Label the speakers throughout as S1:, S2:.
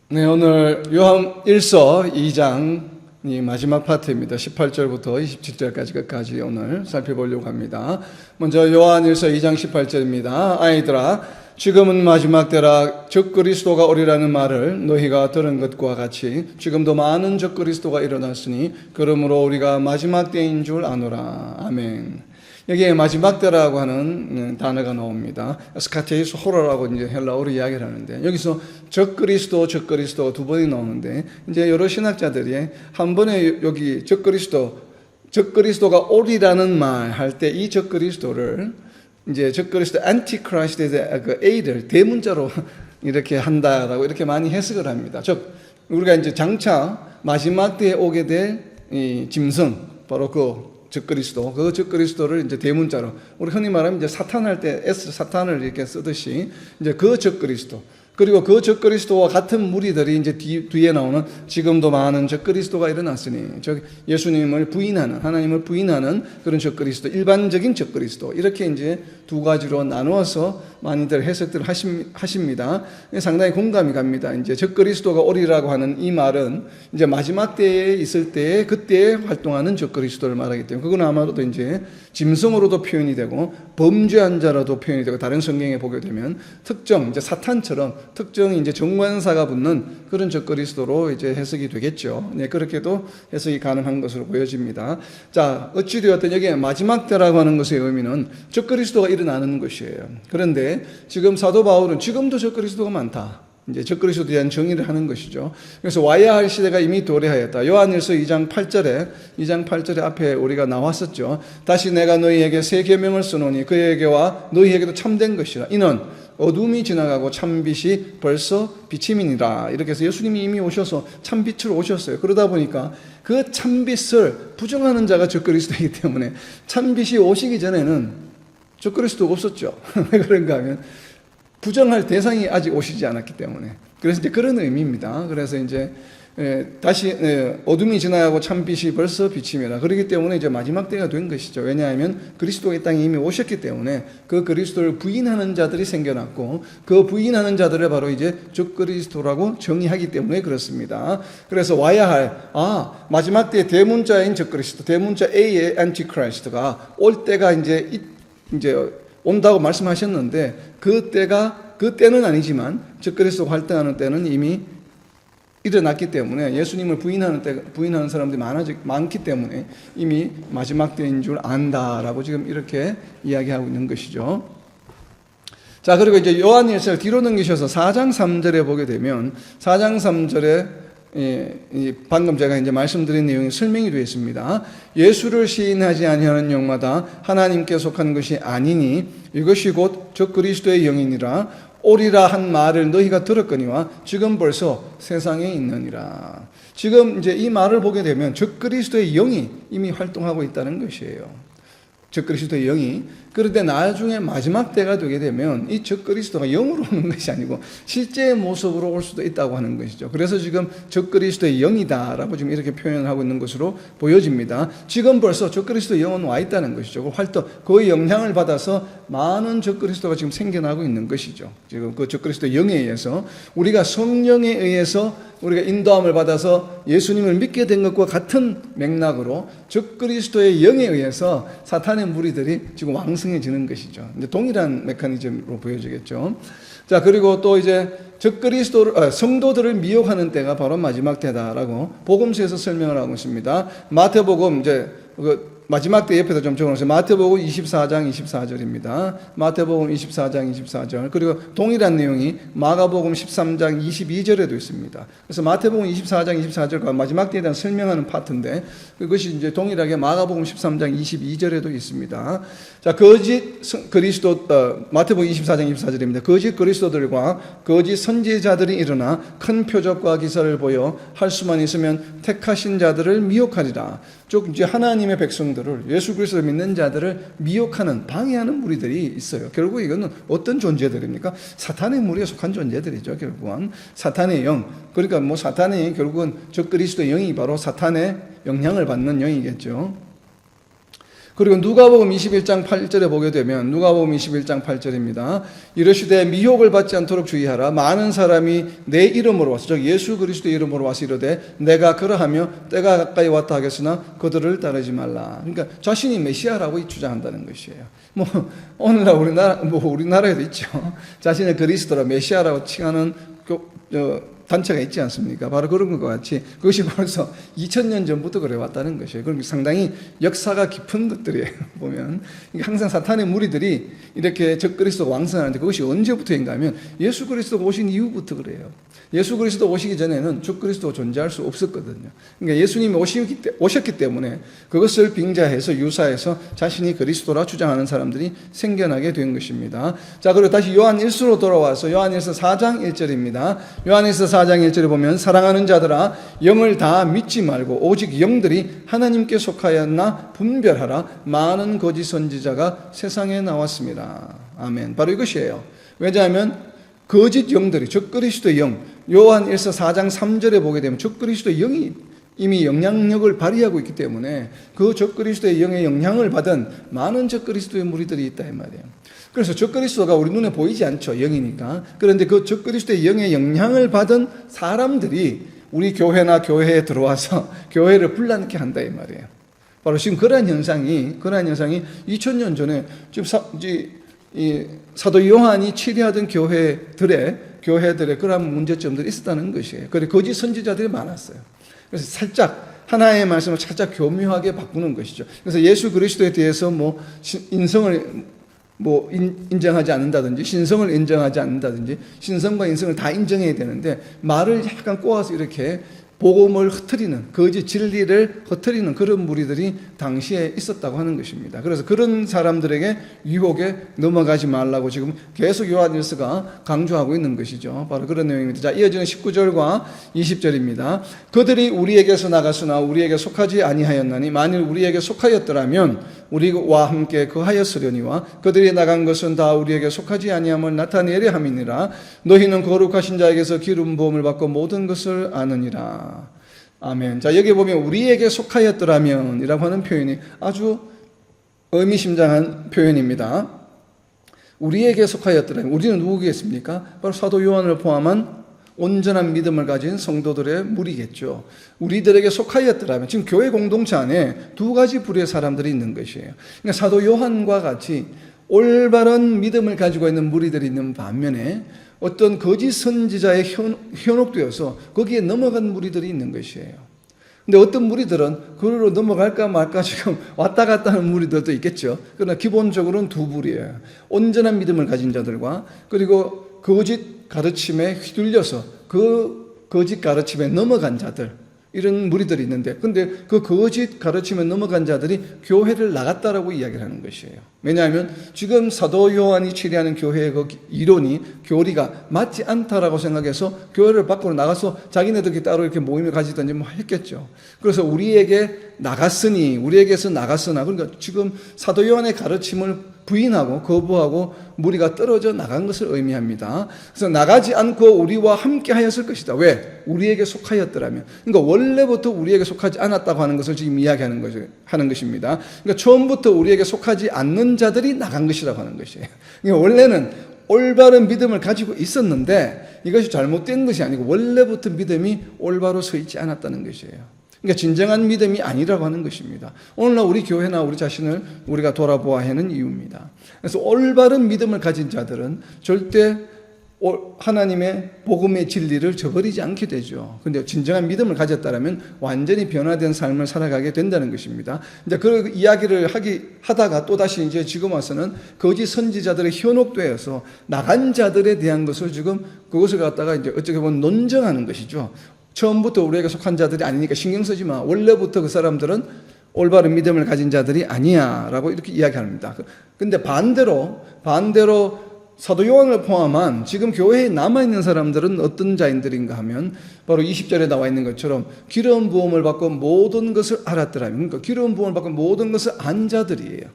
S1: 네, 오늘 요한 1서 2장이 마지막 파트입니다. 18절부터 27절까지 끝까지 오늘 살펴보려고 합니다. 먼저 요한 1서 2장 18절입니다. 아이들아, 지금은 마지막 때라. 적그리스도가 오리라는 말을 너희가 들은 것과 같이 지금도 많은 적그리스도가 일어났으니 그러므로 우리가 마지막 때인 줄 아노라. 아멘. 여기에 마지막 때라고 하는 단어가 나옵니다. 스카테이스 호러라고 이제 헬라어로 이야기를 하는데, 여기서 적그리스도가 두 번이 나오는데, 이제 여러 신학자들이 한 번에 여기 적그리스도가 오리라는 말 할 때 이 적그리스도를 이제 적그리스도 안티크라이스트의 그 A를 대문자로 이렇게 한다라고 이렇게 많이 해석을 합니다. 즉, 우리가 이제 장차 마지막 때에 오게 될 이 짐승, 바로 그 적그리스도를 이제 대문자로, 우리 흔히 말하면 이제 사탄 할 때 사탄을 이렇게 쓰듯이 이제 그 적그리스도, 그리고 그 적그리스도와 같은 무리들이 이제 뒤에 나오는 지금도 많은 적그리스도가 일어났으니, 즉 예수님을 부인하는, 하나님을 부인하는 그런 적그리스도, 일반적인 적그리스도, 이렇게 이제 두 가지로 나누어서 많이들 해석들을 하십니다. 상당히 공감이 갑니다. 이제 적그리스도가 오리라고 하는 이 말은 이제 마지막 때에 있을 때 그때 활동하는 적그리스도를 말하기 때문에, 그건 아마도 이제 짐승으로도 표현이 되고 범죄한 자로도 표현이 되고, 다른 성경에 보게 되면 특정, 이제 사탄처럼 특정 이제 정관사가 붙는 그런 적그리스도로 이제 해석이 되겠죠. 네, 그렇게도 해석이 가능한 것으로 보여집니다. 자, 어찌되었든 여기에 마지막 때라고 하는 것의 의미는 적그리스도가 일어나는 것이에요. 그런데 지금 사도 바울은 지금도 적그리스도가 많다, 이제 적그리스도에 대한 정의를 하는 것이죠. 그래서 와야 할 시대가 이미 도래하였다. 요한일서 2장 8절에 앞에 우리가 나왔었죠. 다시 내가 너희에게 새 계명을 쓰노니 그에게와 너희에게도 참된 것이라. 이는 어둠이 지나가고 참빛이 벌써 비침이니라. 이렇게 해서 예수님이 이미 오셔서 참빛으로 오셨어요. 그러다 보니까 그 참빛을 부정하는 자가 적그리스도이기 때문에 참빛이 오시기 전에는 적그리스도가 없었죠. 왜 그런가 하면 부정할 대상이 아직 오시지 않았기 때문에. 그래서 이제 그런 의미입니다. 그래서 이제 다시 어둠이 지나가고 참빛이 벌써 비침이라. 그렇기 때문에 이제 마지막 때가 된 것이죠. 왜냐하면 그리스도가 이 땅에 이미 오셨기 때문에 그 그리스도를 부인하는 자들이 생겨났고, 그 부인하는 자들을 바로 이제 적그리스도라고 정의하기 때문에 그렇습니다. 그래서 와야 할 마지막 때 대문자인 적그리스도, 대문자 A의 안티크라이스트가 올 때가 이제 온다고 말씀하셨는데, 그때는 아니지만 적그리스도가 활동하는 때는 이미 일어났기 때문에, 예수님을 부인하는 사람들이 많기 때문에 이미 마지막 때인 줄 안다라고 지금 이렇게 이야기하고 있는 것이죠. 자, 그리고 이제 요한일서를 뒤로 넘기셔서 4장 3절에 보게 되면, 4장 3절에 방금 제가 이제 말씀드린 내용이 설명이 되어 있습니다. 예수를 시인하지 아니하는 영마다 하나님께 속한 것이 아니니 이것이 곧 적그리스도의 영이니라. 오리라 한 말을 너희가 들었거니와 지금 벌써 세상에 있느니라. 지금 이제 이 말을 보게 되면 적그리스도의 영이 이미 활동하고 있다는 것이에요. 적그리스도의 영이. 그런데 나중에 마지막 때가 되게 되면 이 적그리스도가 영으로 오는 것이 아니고 실제의 모습으로 올 수도 있다고 하는 것이죠. 그래서 지금 적그리스도의 영이다라고 지금 이렇게 표현하고 있는 것으로 보여집니다. 지금 벌써 적그리스도의 영은 와 있다는 것이죠. 그 영향을 받아서 많은 적그리스도가 지금 생겨나고 있는 것이죠. 지금 그 적그리스도의 영에 의해서, 우리가 성령에 의해서 우리가 인도함을 받아서 예수님을 믿게 된 것과 같은 맥락으로 적그리스도의 영에 의해서 사탄의 무리들이 지금 왕성해지는 것이죠. 이제 동일한 메커니즘으로 보여지겠죠. 자, 그리고 또 이제 성도들을 미혹하는 때가 바로 마지막 때다라고 복음서에서 설명을 하고 있습니다. 마태복음 마지막 때 옆에다 좀 적어놓으세요. 마태복음 24장 24절입니다. 마태복음 24장 24절. 그리고 동일한 내용이 마가복음 13장 22절에도 있습니다. 그래서 마태복음 24장 24절과 마지막 때에 대한 설명하는 파트인데, 그것이 이제 동일하게 마가복음 13장 22절에도 있습니다. 자, 마태복음 24장 24절입니다. 거짓 그리스도들과 거짓 선지자들이 일어나 큰 표적과 기사를 보여 할 수만 있으면 택하신 자들을 미혹하리라. 즉 이제 하나님의 백성들을, 예수 그리스도를 믿는 자들을 미혹하는, 방해하는 무리들이 있어요. 결국 이거는 어떤 존재들입니까? 사탄의 무리에 속한 존재들이죠. 결국은 사탄의 영. 그러니까 사탄이 결국은 적그리스도의 영이 바로 사탄의 영향을 받는 영이겠죠. 그리고 누가복음 21장 8절에 보게 되면 누가복음 21장 8절입니다. 이르시되 미혹을 받지 않도록 주의하라. 많은 사람이 내 이름으로 와서, 즉 예수 그리스도의 이름으로 와서 이르되 내가 그러하며 때가 가까이 왔다 하겠으나 그들을 따르지 말라. 그러니까 자신이 메시아라고 주장한다는 것이에요. 오늘날 우리나라에도 있죠. 자신을 그리스도라 메시아라고 칭하는 단체가 있지 않습니까? 바로 그런 것과 같이 그것이 벌써 2000년 전부터 그래 왔다는 것이에요. 그럼 상당히 역사가 깊은 것들이에요. 보면 항상 사탄의 무리들이 이렇게 적그리스도가 왕성하는데 그것이 언제부터인가 하면 예수 그리스도가 오신 이후부터 그래요. 예수 그리스도 오시기 전에는 적그리스도가 존재할 수 없었거든요. 그러니까 예수님이 오셨기 때문에 그것을 빙자해서 유사해서 자신이 그리스도라 주장하는 사람들이 생겨나게 된 것입니다. 자, 그리고 다시 요한 1서로 돌아와서 요한 1서 4장 1절입니다. 요한 1서 4장 1절에 보면 사랑하는 자들아 영을 다 믿지 말고 오직 영들이 하나님께 속하였나 분별하라. 많은 거짓 선지자가 세상에 나왔습니다. 아멘. 바로 이것이에요. 왜냐하면 거짓 영들이 적그리스도의 영, 요한 1서 4장 3절에 보게 되면 적그리스도의 영이 이미 영향력을 발휘하고 있기 때문에 그 적그리스도의 영의 영향을 받은 많은 적그리스도의 무리들이 있다 이 말이에요. 그래서 적그리스도가 우리 눈에 보이지 않죠. 영이니까. 그런데 그 적그리스도의 영의 영향을 받은 사람들이 우리 교회나 교회에 들어와서 교회를 불나게 한다 이 말이에요. 바로 지금 그러한 현상이 2000년 전에 지금 사도 요한이 치리하던 교회들의 그런 문제점들이 있었다는 것이에요. 그래서 거짓 선지자들이 많았어요. 그래서 살짝 하나의 말씀을 살짝 교묘하게 바꾸는 것이죠. 그래서 예수 그리스도에 대해서 인성을 인정하지 않는다든지 신성을 인정하지 않는다든지 신성과 인성을 다 인정해야 되는데 말을 약간 꼬아서 이렇게 복음을 흩트리는 거짓 진리를 흩트리는 그런 무리들이 당시에 있었다고 하는 것입니다. 그래서 그런 사람들에게 유혹에 넘어가지 말라고 지금 계속 요한 1서가 강조하고 있는 것이죠. 바로 그런 내용입니다. 자, 이어지는 19절과 20절입니다. 그들이 우리에게서 나갔으나 우리에게 속하지 아니하였나니 만일 우리에게 속하였더라면 우리와 함께 거하였으려니와 그들이 나간 것은 다 우리에게 속하지 아니함을 나타내려 함이니라. 너희는 거룩하신 자에게서 기름 부음을 받고 모든 것을 아느니라. 아멘. 자, 여기 보면 우리에게 속하였더라면 이라고 하는 표현이 아주 의미심장한 표현입니다. 우리에게 속하였더라면 우리는 누구겠습니까? 바로 사도 요한을 포함한 온전한 믿음을 가진 성도들의 무리겠죠. 우리들에게 속하였더라면 지금 교회 공동체 안에 두 가지 부류의 사람들이 있는 것이에요. 그러니까 사도 요한과 같이 올바른 믿음을 가지고 있는 무리들이 있는 반면에 어떤 거짓 선지자에 현혹되어서 거기에 넘어간 무리들이 있는 것이에요. 근데 어떤 무리들은 그리로 넘어갈까 말까 지금 왔다 갔다 하는 무리들도 있겠죠. 그러나 기본적으로는 두 부류예요. 온전한 믿음을 가진 자들과 그리고 거짓 가르침에 휘둘려서 그 거짓 가르침에 넘어간 자들, 이런 무리들이 있는데, 근데 그 거짓 가르침에 넘어간 자들이 교회를 나갔다라고 이야기를 하는 것이에요. 왜냐하면 지금 사도 요한이 치리하는 교회의 그 이론이 교리가 맞지 않다라고 생각해서 교회를 밖으로 나가서 자기네들끼리 따로 이렇게 모임을 가지든지 했겠죠. 그래서 우리에게서 나갔으나, 그러니까 지금 사도 요한의 가르침을 부인하고 거부하고 무리가 떨어져 나간 것을 의미합니다. 그래서 나가지 않고 우리와 함께 하였을 것이다. 왜? 우리에게 속하였더라면. 그러니까 원래부터 우리에게 속하지 않았다고 하는 것을 지금 이야기하는 것입니다. 그러니까 처음부터 우리에게 속하지 않는 자들이 나간 것이라고 하는 것이에요. 그러니까 원래는 올바른 믿음을 가지고 있었는데 이것이 잘못된 것이 아니고 원래부터 믿음이 올바로 서 있지 않았다는 것이에요. 그러니까 진정한 믿음이 아니라고 하는 것입니다. 오늘날 우리 교회나 우리 자신을 우리가 돌아보아야 하는 이유입니다. 그래서 올바른 믿음을 가진 자들은 절대 하나님의 복음의 진리를 저버리지 않게 되죠. 그런데 진정한 믿음을 가졌다면 완전히 변화된 삶을 살아가게 된다는 것입니다. 이제 그 이야기를 하다가 또다시 이제 지금 와서는 거짓 선지자들의 현혹되어서 나간 자들에 대한 것을 지금 그것을 갖다가 이제 어떻게 보면 논정하는 것이죠. 처음부터 우리에게 속한 자들이 아니니까 신경 쓰지 마. 원래부터 그 사람들은 올바른 믿음을 가진 자들이 아니야 라고 이렇게 이야기합니다. 근데 반대로 사도 요한을 포함한 지금 교회에 남아있는 사람들은 어떤 자인들인가 하면 바로 20절에 나와 있는 것처럼 기름 부음을 받고 모든 것을 알았더라면, 그러니까 기름 부음을 받고 모든 것을 안 자들이에요.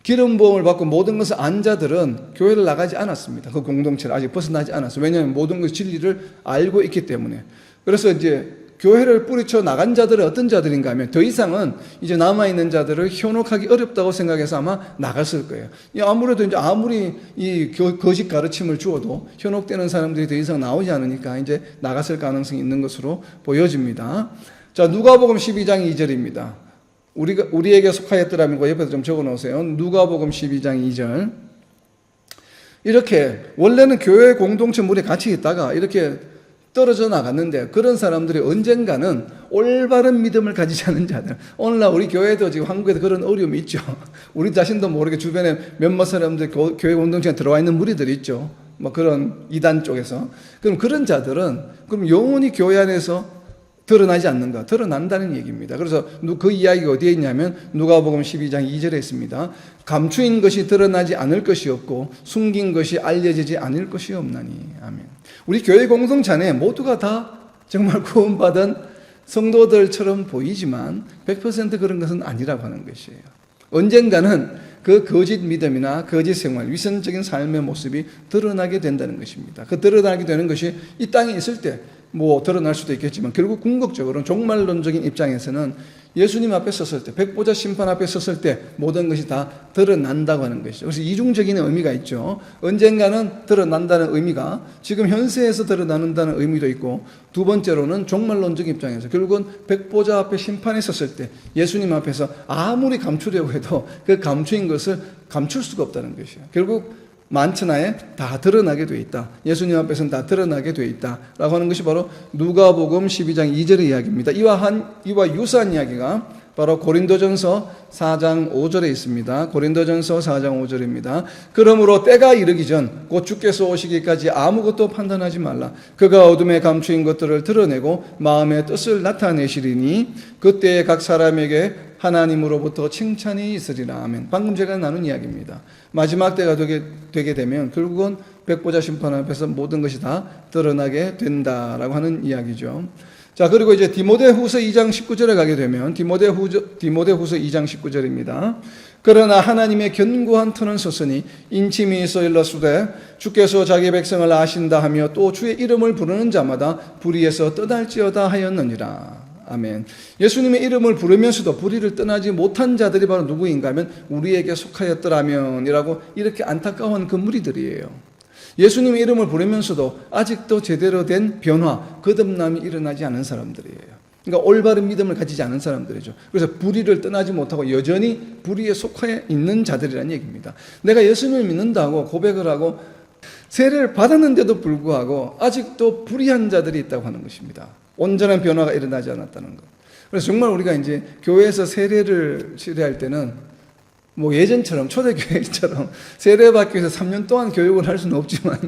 S1: 기름 부음을 받고 모든 것을 안 자들은 교회를 나가지 않았습니다. 그 공동체를 아직 벗어나지 않았어요. 왜냐하면 모든 것 진리를 알고 있기 때문에. 그래서 이제 교회를 뿌리쳐 나간 자들은 어떤 자들인가 하면 더 이상은 이제 남아있는 자들을 현혹하기 어렵다고 생각해서 아마 나갔을 거예요. 아무래도 이제 아무리 이 거짓 가르침을 주어도 현혹되는 사람들이 더 이상 나오지 않으니까 이제 나갔을 가능성이 있는 것으로 보여집니다. 자, 누가복음 12장 2절입니다. 우리에게 속하였더라면 그 옆에서 좀 적어 놓으세요. 누가복음 12장 2절. 이렇게 원래는 교회 공동체 물에 같이 있다가 이렇게 떨어져 나갔는데 그런 사람들이 언젠가는 올바른 믿음을 가지지 않은 자들, 오늘날 우리 교회도 지금 한국에도 그런 어려움이 있죠. 우리 자신도 모르게 주변에 몇몇 사람들 교회 공동체에 들어와 있는 무리들이 있죠. 뭐 그런 이단 쪽에서. 그럼 그런 자들은 그럼 영원히 교회 안에서 드러나지 않는가? 드러난다는 얘기입니다. 그래서 그 이야기가 어디에 있냐면 누가복음 12장 2절에 있습니다. 감추인 것이 드러나지 않을 것이 없고 숨긴 것이 알려지지 않을 것이 없나니. 아멘. 우리 교회 공동체 안에 모두가 다 정말 구원받은 성도들처럼 보이지만 100% 그런 것은 아니라고 하는 것이에요. 언젠가는 그 거짓 믿음이나 거짓 생활, 위선적인 삶의 모습이 드러나게 된다는 것입니다. 그 드러나게 되는 것이 이 땅에 있을 때 뭐 드러날 수도 있겠지만 결국 궁극적으로는 종말론적인 입장에서는 예수님 앞에 섰을 때, 백보자 심판 앞에 섰을 때 모든 것이 다 드러난다고 하는 것이죠. 그래서 이중적인 의미가 있죠. 언젠가는 드러난다는 의미가 지금 현세에서 드러난다는 의미도 있고, 두 번째로는 종말론적 입장에서 결국은 백보자 앞에 심판에 섰을 때 예수님 앞에서 아무리 감추려고 해도 그 감추인 것을 감출 수가 없다는 것이에요. 결국 만천하에 다 드러나게 돼 있다. 예수님 앞에서는 다 드러나게 돼 있다 라고 하는 것이 바로 누가복음 12장 2절의 이야기입니다. 이와 유사한 이야기가 바로 고린도전서 4장 5절에 있습니다. 고린도전서 4장 5절입니다. 그러므로 때가 이르기 전 곧 주께서 오시기까지 아무것도 판단하지 말라. 그가 어둠에 감추인 것들을 드러내고 마음의 뜻을 나타내시리니 그때에 각 사람에게 하나님으로부터 칭찬이 있으리라. 아멘. 방금 제가 나눈 이야기입니다. 마지막 때가 되게 되면 결국은 백보자 심판 앞에서 모든 것이 다 드러나게 된다라고 하는 이야기죠. 자, 그리고 이제 디모데후서 2장 19절에 가게 되면 디모데후서 2장 19절입니다. 그러나 하나님의 견고한 터는 섰으니 인침이 있어 일렀으되 주께서 자기 백성을 아신다 하며 또 주의 이름을 부르는 자마다 불의에서 떠날지어다 하였느니라. 아멘. 예수님의 이름을 부르면서도 불의를 떠나지 못한 자들이 바로 누구인가 하면 우리에게 속하였더라면이라고 이렇게 안타까운 그 무리들이에요. 예수님의 이름을 부르면서도 아직도 제대로 된 변화, 거듭남이 일어나지 않은 사람들이에요. 그러니까 올바른 믿음을 가지지 않은 사람들이죠. 그래서 불의를 떠나지 못하고 여전히 불의에 속해 있는 자들이라는 얘기입니다. 내가 예수님을 믿는다고 고백을 하고 세례를 받았는데도 불구하고 아직도 불의한 자들이 있다고 하는 것입니다. 온전한 변화가 일어나지 않았다는 것. 그래서 정말 우리가 이제 교회에서 세례를 치료할 때는 뭐 예전처럼 초대교회처럼 세례받기 위해서 3년 동안 교육을 할 수는 없지만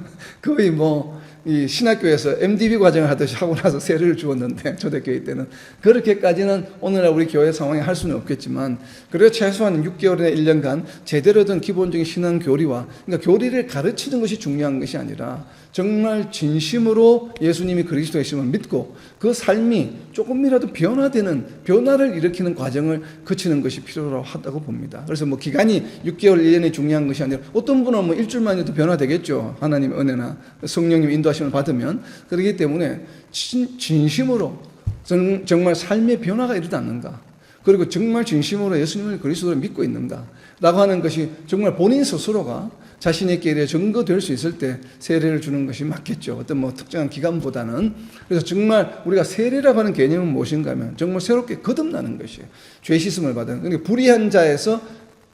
S1: 거의 뭐 이 신학교에서 MDB 과정을 하듯이 하고 나서 세례를 주었는데 초대교회 때는 그렇게까지는 오늘날 우리 교회 상황에 할 수는 없겠지만 그래도 최소한 6개월이나 1년간 제대로 된 기본적인 신앙 교리와 그러니까 교리를 가르치는 것이 중요한 것이 아니라 정말 진심으로 예수님이 그리스도이심을 믿고 그 삶이 조금이라도 변화를 일으키는 과정을 거치는 것이 필요하다고 봅니다. 그래서 뭐 기간이 6개월, 1년이 중요한 것이 아니라 어떤 분은 뭐 일주일만 해도 변화되겠죠. 하나님의 은혜나 성령님 인도하심을 받으면. 그렇기 때문에 진심으로 정말 삶의 변화가 일어났는가, 그리고 정말 진심으로 예수님을 그리스도를 믿고 있는가 라고 하는 것이 정말 본인 스스로가 자신에게 증거될 수 있을 때 세례를 주는 것이 맞겠죠. 어떤 뭐 특정한 기간보다는. 그래서 정말 우리가 세례라고 하는 개념은 무엇인가 하면 정말 새롭게 거듭나는 것이에요. 죄 씻음을 받은. 그러니까 불의한 자에서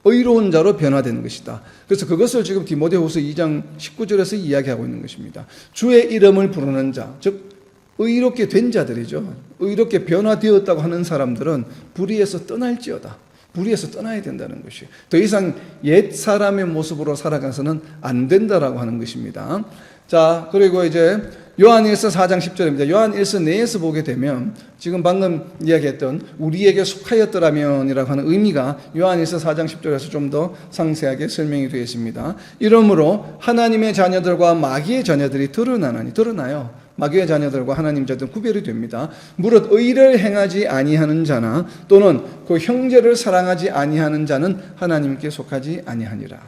S1: 의로운 자로 변화되는 것이다. 그래서 그것을 지금 디모데후서 2장 19절에서 이야기하고 있는 것입니다. 주의 이름을 부르는 자, 즉 의롭게 된 자들이죠. 의롭게 변화되었다고 하는 사람들은 불의에서 떠날지어다. 불의에서 떠나야 된다는 것이에요. 더 이상 옛 사람의 모습으로 살아가서는 안 된다라고 하는 것입니다. 자, 그리고 이제 요한일서 4장 10절입니다. 요한일서 내에서 보게 되면 지금 방금 이야기했던 우리에게 속하였더라면이라고 하는 의미가 요한일서 4장 10절에서 좀 더 상세하게 설명이 되어 있습니다. 이러므로 하나님의 자녀들과 마귀의 자녀들이 드러나요. 마귀의 자녀들과 하나님 자녀들은 구별이 됩니다. 무릇 의를 행하지 아니하는 자나 또는 그 형제를 사랑하지 아니하는 자는 하나님께 속하지 아니하니라.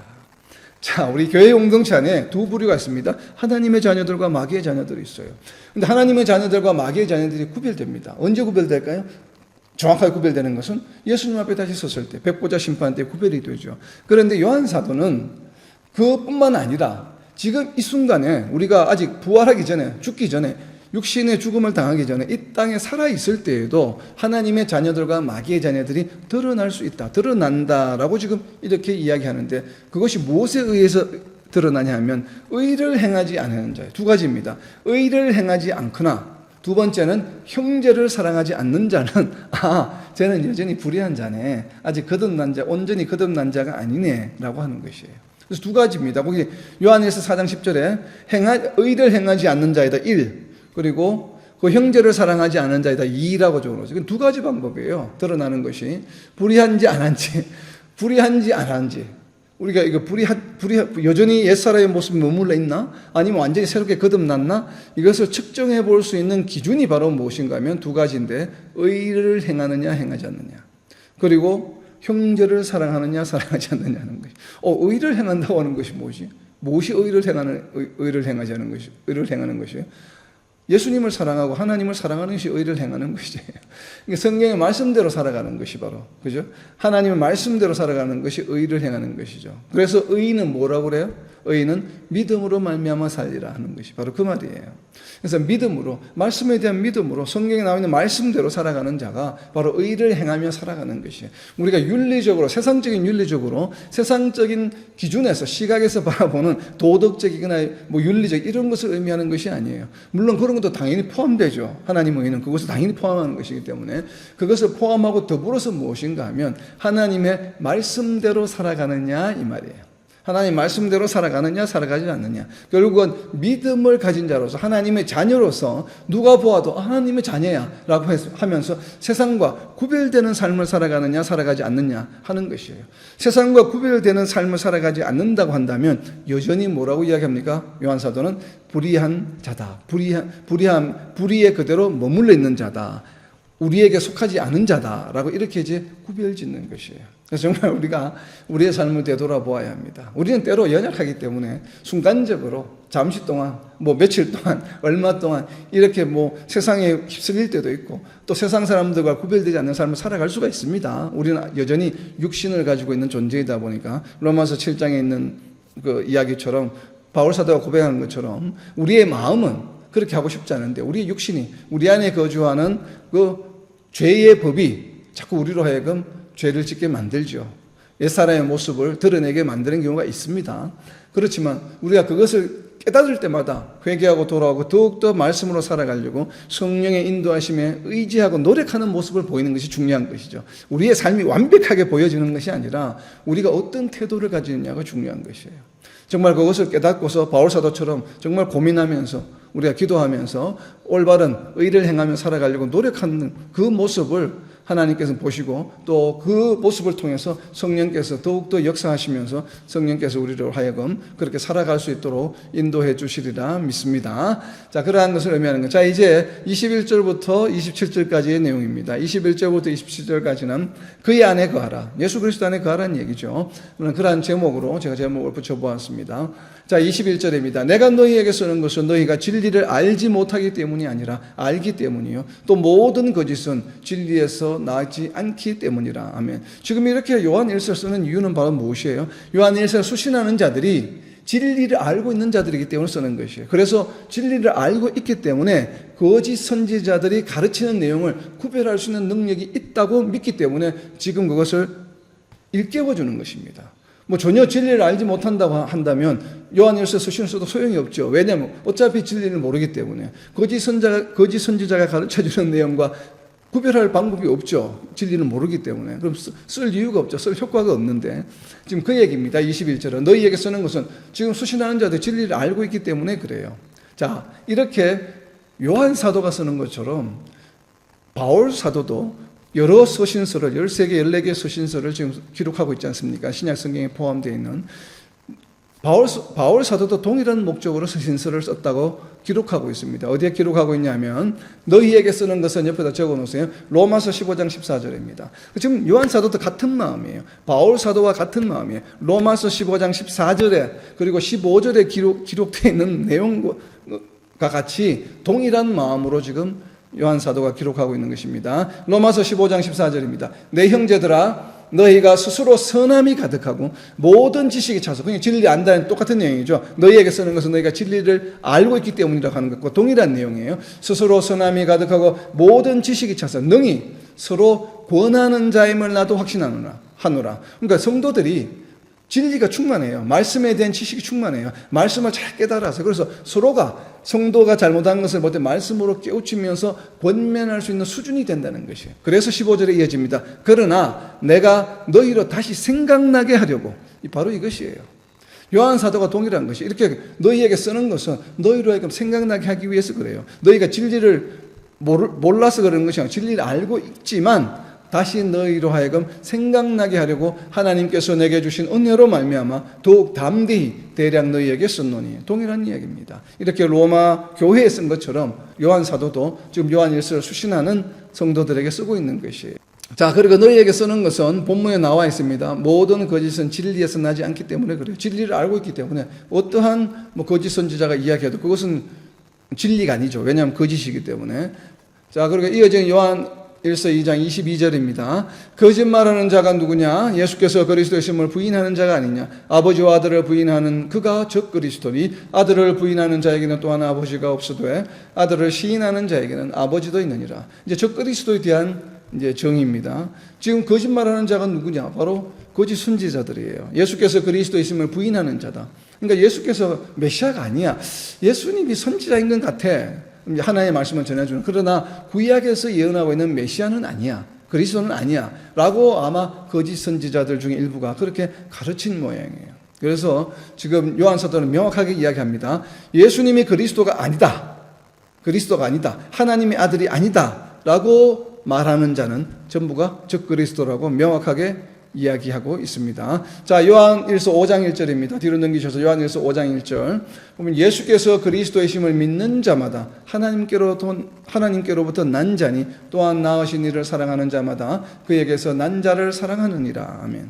S1: 자, 우리 교회 공동체 안에 두 부류가 있습니다. 하나님의 자녀들과 마귀의 자녀들이 있어요. 근데 하나님의 자녀들과 마귀의 자녀들이 구별됩니다. 언제 구별될까요? 정확하게 구별되는 것은 예수님 앞에 다시 섰을 때, 백보자 심판 때 구별이 되죠. 그런데 요한 사도는 그뿐만 아니라 지금 이 순간에 우리가 아직 부활하기 전에, 죽기 전에, 육신의 죽음을 당하기 전에 이 땅에 살아있을 때에도 하나님의 자녀들과 마귀의 자녀들이 드러날 수 있다, 드러난다라고 지금 이렇게 이야기하는데, 그것이 무엇에 의해서 드러나냐 하면 의를 행하지 않는 자예요. 두 가지입니다. 의를 행하지 않거나, 두 번째는 형제를 사랑하지 않는 자는 쟤는 여전히 불의한 자네, 아직 거듭난 자, 온전히 거듭난 자가 아니네 라고 하는 것이에요. 그래서 두 가지입니다. 거기 요한일서 4장 10절에 의를 행하지 않는 자이다 1, 그리고 그 형제를 사랑하지 않는 자이다 2라고 적어놓았어요. 이건 두 가지 방법이에요. 드러나는 것이 불의한지 안 한지, 불의한지 안 한지, 우리가 이거 여전히 옛사람의 모습이 머물러 있나? 아니면 완전히 새롭게 거듭났나? 이것을 측정해 볼 수 있는 기준이 바로 무엇인가 하면 두 가지인데, 의를 행하느냐, 행하지 않느냐. 그리고 형제를 사랑하느냐, 사랑하지 않느냐 하는 것이. 의를 행한다고 하는 것이 뭐지? 무엇이 의를 행하지 않는 것이, 의를 행하는 것이에요? 예수님을 사랑하고 하나님을 사랑하는 것이 의를 행하는 것이에요. 성경의 말씀대로 살아가는 것이 바로, 그죠? 하나님의 말씀대로 살아가는 것이 의를 행하는 것이죠. 그래서 의는 뭐라고 그래요? 의는 믿음으로 말미암아 살리라 하는 것이 바로 그 말이에요. 그래서 믿음으로, 말씀에 대한 믿음으로 성경에 나와 있는 말씀대로 살아가는 자가 바로 의를 행하며 살아가는 것이에요. 우리가 윤리적으로, 세상적인 윤리적으로, 세상적인 기준에서, 시각에서 바라보는 도덕적이거나 뭐 윤리적 이런 것을 의미하는 것이 아니에요. 물론 그런 것도 당연히 포함되죠. 하나님의 의는 그것을 당연히 포함하는 것이기 때문에, 그것을 포함하고 더불어서 무엇인가 하면 하나님의 말씀대로 살아가느냐 이 말이에요. 하나님 말씀대로 살아가느냐, 살아가지 않느냐. 결국은 믿음을 가진 자로서, 하나님의 자녀로서 누가 보아도 하나님의 자녀야 라고 하면서 세상과 구별되는 삶을 살아가느냐, 살아가지 않느냐 하는 것이에요. 세상과 구별되는 삶을 살아가지 않는다고 한다면 여전히 뭐라고 이야기합니까? 요한사도는 불의한 자다, 불의에 그대로 머물러 있는 자다, 우리에게 속하지 않은 자다라고 이렇게 이제 구별 짓는 것이에요. 그래서 정말 우리가 우리의 삶을 되돌아보아야 합니다. 우리는 때로 연약하기 때문에 순간적으로 잠시 동안, 뭐 며칠 동안, 얼마 동안 이렇게 뭐 세상에 휩쓸릴 때도 있고, 또 세상 사람들과 구별되지 않는 삶을 살아갈 수가 있습니다. 우리는 여전히 육신을 가지고 있는 존재이다 보니까 로마서 7장에 있는 그 이야기처럼, 바울 사도가 고백하는 것처럼 우리의 마음은 그렇게 하고 싶지 않은데 우리의 육신이, 우리 안에 거주하는 그 죄의 법이 자꾸 우리로 하여금 죄를 짓게 만들죠. 옛사람의 모습을 드러내게 만드는 경우가 있습니다. 그렇지만 우리가 그것을 깨달을 때마다 회개하고 돌아오고 더욱더 말씀으로 살아가려고 성령의 인도하심에 의지하고 노력하는 모습을 보이는 것이 중요한 것이죠. 우리의 삶이 완벽하게 보여지는 것이 아니라 우리가 어떤 태도를 가지느냐가 중요한 것이에요. 정말 그것을 깨닫고서 바울 사도처럼 정말 고민하면서, 우리가 기도하면서 올바른 의를 행하며 살아가려고 노력하는 그 모습을 하나님께서 보시고, 또 그 모습을 통해서 성령께서 더욱더 역사하시면서 성령께서 우리를 하여금 그렇게 살아갈 수 있도록 인도해 주시리라 믿습니다. 자, 그러한 것을 의미하는 것. 자, 이제 21절부터 27절까지의 내용입니다. 21절부터 27절까지는 그의 안에 거하라, 예수 그리스도 안에 거하라는 얘기죠. 그러한 제목으로 제가 제목을 붙여보았습니다. 자, 21절입니다. 내가 너희에게 쓰는 것은 너희가 진리를 알지 못하기 때문이 아니라 알기 때문이요, 또 모든 거짓은 진리에서 나지 않기 때문이라. 아멘. 지금 이렇게 요한일서를 쓰는 이유는 바로 무엇이에요? 요한일서를 수신하는 자들이 진리를 알고 있는 자들이기 때문에 쓰는 것이에요. 그래서 진리를 알고 있기 때문에 거짓 선지자들이 가르치는 내용을 구별할 수 있는 능력이 있다고 믿기 때문에 지금 그것을 일깨워 주는 것입니다. 뭐 전혀 진리를 알지 못한다고 한다면 요한일서 쓰시면서도 소용이 없죠. 왜냐하면 어차피 진리를 모르기 때문에 거짓 선지자가 가르쳐주는 내용과 구별할 방법이 없죠. 진리를 모르기 때문에. 그럼 쓸 이유가 없죠. 쓸 효과가 없는데, 지금 그 얘기입니다. 21절은 너희에게 쓰는 것은 지금 수신하는 자들 진리를 알고 있기 때문에 그래요. 자, 이렇게 요한 사도가 쓰는 것처럼 바울 사도도 여러 서신서를, 13개, 14개 서신서를 지금 기록하고 있지 않습니까? 신약 성경에 포함되어 있는 바울 사도도 동일한 목적으로 서신서를 썼다고 기록하고 있습니다. 어디에 기록하고 있냐면 너희에게 쓰는 것은 옆에다 적어놓으세요. 로마서 15장 14절입니다. 지금 요한 사도도 같은 마음이에요. 바울 사도와 같은 마음이에요. 로마서 15장 14절에 그리고 15절에 기록되어 있는 내용과 같이 동일한 마음으로 지금 요한 사도가 기록하고 있는 것입니다. 로마서 15장 14절입니다. 내 형제들아 너희가 스스로 선함이 가득하고 모든 지식이 차서, 그냥 진리 안다는 똑같은 내용이죠. 너희에게 쓰는 것은 너희가 진리를 알고 있기 때문이라고 하는 것과 동일한 내용이에요. 스스로 선함이 가득하고 모든 지식이 차서 능히 서로 권하는 자임을 나도 확신하노라. 그러니까 성도들이 진리가 충만해요. 말씀에 대한 지식이 충만해요. 말씀을 잘 깨달아서, 그래서 서로가 성도가 잘못한 것을 볼 때 말씀으로 깨우치면서 권면할 수 있는 수준이 된다는 것이에요. 그래서 15절에 이어집니다. 그러나 내가 너희로 다시 생각나게 하려고, 바로 이것이에요. 요한 사도가 동일한 것이, 이렇게 너희에게 쓰는 것은 너희로 하여금 생각나게 하기 위해서 그래요. 너희가 진리를 몰라서 그러는 것이 아니라 진리를 알고 있지만 다시 너희로 하여금 생각나게 하려고 하나님께서 내게 주신 은혜로 말미암아 더욱 담대히 대략 너희에게 썼노니. 동일한 이야기입니다. 이렇게 로마 교회에 쓴 것처럼 요한 사도도 지금 요한 일서를 수신하는 성도들에게 쓰고 있는 것이에요. 자, 그리고 너희에게 쓰는 것은 본문에 나와 있습니다. 모든 거짓은 진리에서 나지 않기 때문에 그래요. 진리를 알고 있기 때문에 어떠한 거짓 선지자가 이야기해도 그것은 진리가 아니죠. 왜냐하면 거짓이기 때문에. 자, 그리고 이어지는 요한 1서 2장 22절입니다. 거짓말하는 자가 누구냐? 예수께서 그리스도이심을 부인하는 자가 아니냐? 아버지와 아들을 부인하는 그가 즉 그리스도니 아들을 부인하는 자에게는 또한 아버지가 없으되 아들을 시인하는 자에게는 아버지도 있느니라. 이제 즉 그리스도에 대한 이제 정의입니다. 지금 거짓말하는 자가 누구냐? 바로 거짓 선지자들이에요. 예수께서 그리스도이심을 부인하는 자다. 그러니까 예수께서 메시아가 아니야. 예수님이 선지자인 것 같아. 하나의 말씀을 전해주는. 그러나 구약에서 예언하고 있는 메시아는 아니야. 그리스도는 아니야. 라고 아마 거짓 선지자들 중에 일부가 그렇게 가르친 모양이에요. 그래서 지금 요한 사도는 명확하게 이야기합니다. 예수님이 그리스도가 아니다. 그리스도가 아니다. 하나님의 아들이 아니다. 라고 말하는 자는 전부가 적 그리스도라고 명확하게 이야기하고 있습니다. 자, 요한 1서 5장 1절입니다. 뒤로 넘기셔서 요한 1서 5장 1절 보면 예수께서 그리스도의 심을 믿는 자마다 하나님께로부터 난 자니 또한 낳으신 이를 사랑하는 자마다 그에게서 난 자를 사랑하느니라. 아멘.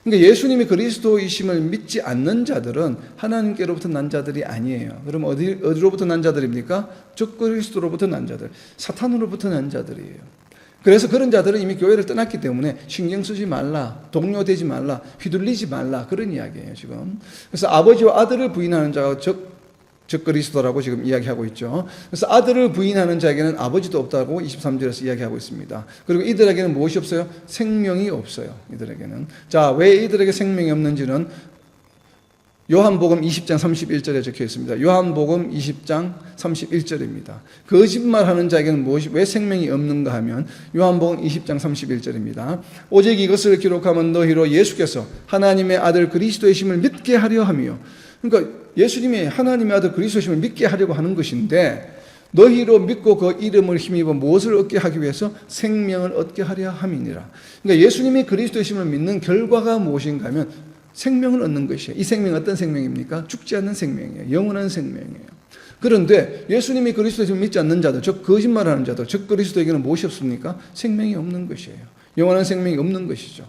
S1: 그러니까 예수님이 그리스도이심을 믿지 않는 자들은 하나님께로부터 난 자들이 아니에요. 그럼 어디로부터 난 자들입니까? 적 그리스도로부터 난 자들, 사탄으로부터 난 자들이에요. 그래서 그런 자들은 이미 교회를 떠났기 때문에 신경 쓰지 말라, 동요되지 말라, 휘둘리지 말라, 그런 이야기예요 지금. 그래서 아버지와 아들을 부인하는 자가 적 그리스도라고 지금 이야기하고 있죠. 그래서 아들을 부인하는 자에게는 아버지도 없다고 23절에서 이야기하고 있습니다. 그리고 이들에게는 무엇이 없어요? 생명이 없어요. 이들에게는. 자, 왜 이들에게 생명이 없는지는 요한복음 20장 31절에 적혀 있습니다. 요한복음 20장 31절입니다. 거짓말하는 자에게는 왜 생명이 없는가 하면 요한복음 20장 31절입니다. 오직 이것을 기록하면 너희로 예수께서 하나님의 아들 그리스도이심을 믿게 하려 함이요. 그러니까 예수님이 하나님의 아들 그리스도이심을 믿게 하려고 하는 것인데 너희로 믿고 그 이름을 힘입어 무엇을 얻게 하기 위해서 생명을 얻게 하려 함이니라. 그러니까 예수님이 그리스도이심을 믿는 결과가 무엇인가 하면 생명을 얻는 것이에요. 이 생명은 어떤 생명입니까? 죽지 않는 생명이에요. 영원한 생명이에요. 그런데 예수님이 그리스도를 믿지 않는 자들, 즉 거짓말하는 자들, 즉 그리스도에게는 무엇이 없습니까? 생명이 없는 것이에요. 영원한 생명이 없는 것이죠.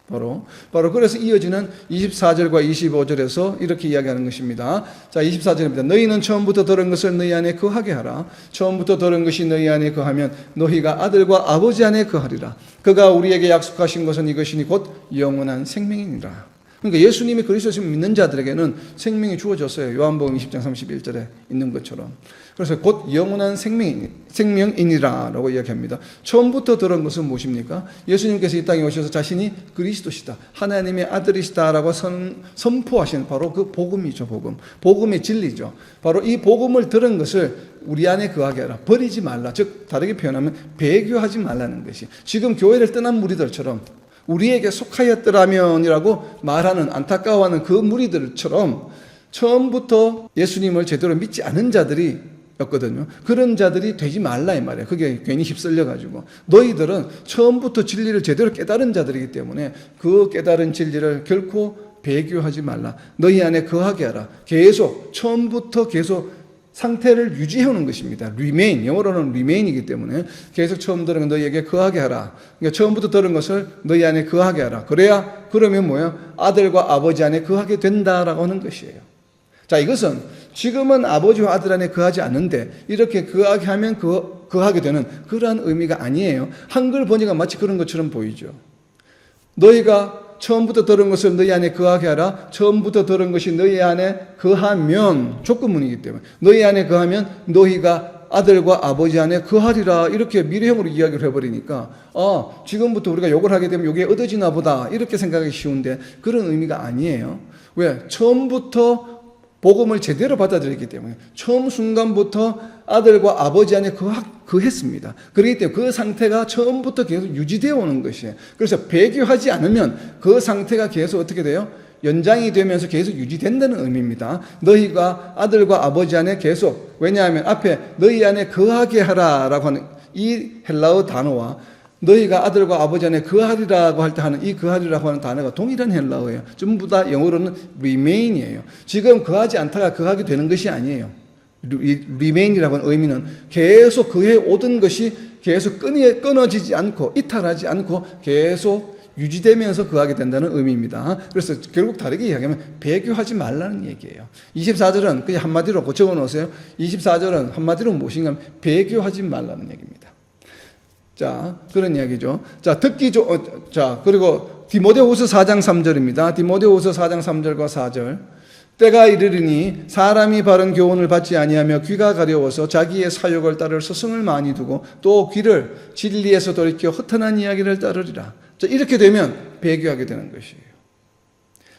S1: 바로 그래서 이어지는 24절과 25절에서 이렇게 이야기하는 것입니다. 자, 24절입니다. 너희는 처음부터 들은 것을 너희 안에 거하게 하라. 처음부터 들은 것이 너희 안에 거하면 너희가 아들과 아버지 안에 거하리라. 그가 우리에게 약속하신 것은 이것이니 곧 영원한 생명이니라. 그러니까 예수님이 그리스도를 믿는 자들에게는 생명이 주어졌어요. 요한복음 20장 31절에 있는 것처럼. 그래서 곧 영원한 생명이니라 라고 이야기합니다. 처음부터 들은 것은 무엇입니까? 예수님께서 이 땅에 오셔서 자신이 그리스도시다, 하나님의 아들이시다 라고 선포하시는 바로 그 복음이죠. 복음의 진리죠. 바로 이 복음을 들은 것을 우리 안에 거하게 하라. 버리지 말라. 즉 다르게 표현하면 배교하지 말라는 것이, 지금 교회를 떠난 무리들처럼 우리에게 속하였더라면이라고 말하는, 안타까워하는 그 무리들처럼 처음부터 예수님을 제대로 믿지 않은 자들이 였거든요. 그런 자들이 되지 말라 이 말이에요. 그게 괜히 휩쓸려가지고. 너희들은 처음부터 진리를 제대로 깨달은 자들이기 때문에 그 깨달은 진리를 결코 배교하지 말라. 너희 안에 거하게 하라. 계속 처음부터 계속 상태를 유지해오는 것입니다. remain, 영어로는 remain이기 때문에 계속 처음 들은 건 너희에게 거하게 하라. 그러니까 처음부터 들은 것을 너희 안에 거하게 하라. 그러면 뭐예요? 아들과 아버지 안에 거하게 된다라고 하는 것이에요. 자, 이것은 지금은 아버지와 아들 안에 거하지 않는데 이렇게 거하게 하면 거하게 되는 그러한 의미가 아니에요. 한글 번역가 마치 그런 것처럼 보이죠. 너희가 처음부터 들은 것을 너희 안에 거하게 하라. 처음부터 들은 것이 너희 안에 거하면, 조건문이기 때문에 너희 안에 거하면 너희가 아들과 아버지 안에 거하리라. 이렇게 미래형으로 이야기를 해버리니까 지금부터 우리가 욕을 하게 되면 이게 얻어지나 보다 이렇게 생각하기 쉬운데 그런 의미가 아니에요. 왜? 처음부터 복음을 제대로 받아들였기 때문에 처음 순간부터 아들과 아버지 안에 거했습니다. 그렇기 때문에 그 상태가 처음부터 계속 유지되어 오는 것이에요. 그래서 배교하지 않으면 그 상태가 계속 어떻게 돼요? 연장이 되면서 계속 유지된다는 의미입니다. 너희가 아들과 아버지 안에 계속, 왜냐하면 앞에 너희 안에 거하게 하라라고 하는 이 헬라어 단어와 너희가 아들과 아버지 안에 거하리라고 할 때 하는 이 거하리라고 하는 단어가 동일한 헬라어예요. 전부 다 영어로는 remain이에요. 지금 거하지 않다가 거하게 되는 것이 아니에요. remain이라고 하는 의미는 계속 거해 오던 것이 계속 끊어지지 않고 이탈하지 않고 계속 유지되면서 거하게 된다는 의미입니다. 그래서 결국 다르게 이야기하면 배교하지 말라는 얘기예요. 24절은 그냥 한마디로 적어 놓으세요. 24절은 한마디로 무엇인가 배교하지 말라는 얘기입니다. 자, 그런 이야기죠. 자, 그리고 디모데후서 4장 3절입니다. 디모데후서 4장 3절과 4절. 때가 이르리니 사람이 바른 교훈을 받지 아니하며 귀가 가려워서 자기의 사욕을 따를 스승을 많이 두고 또 귀를 진리에서 돌이켜 허탄한 이야기를 따르리라. 자, 이렇게 되면 배교하게 되는 것이에요.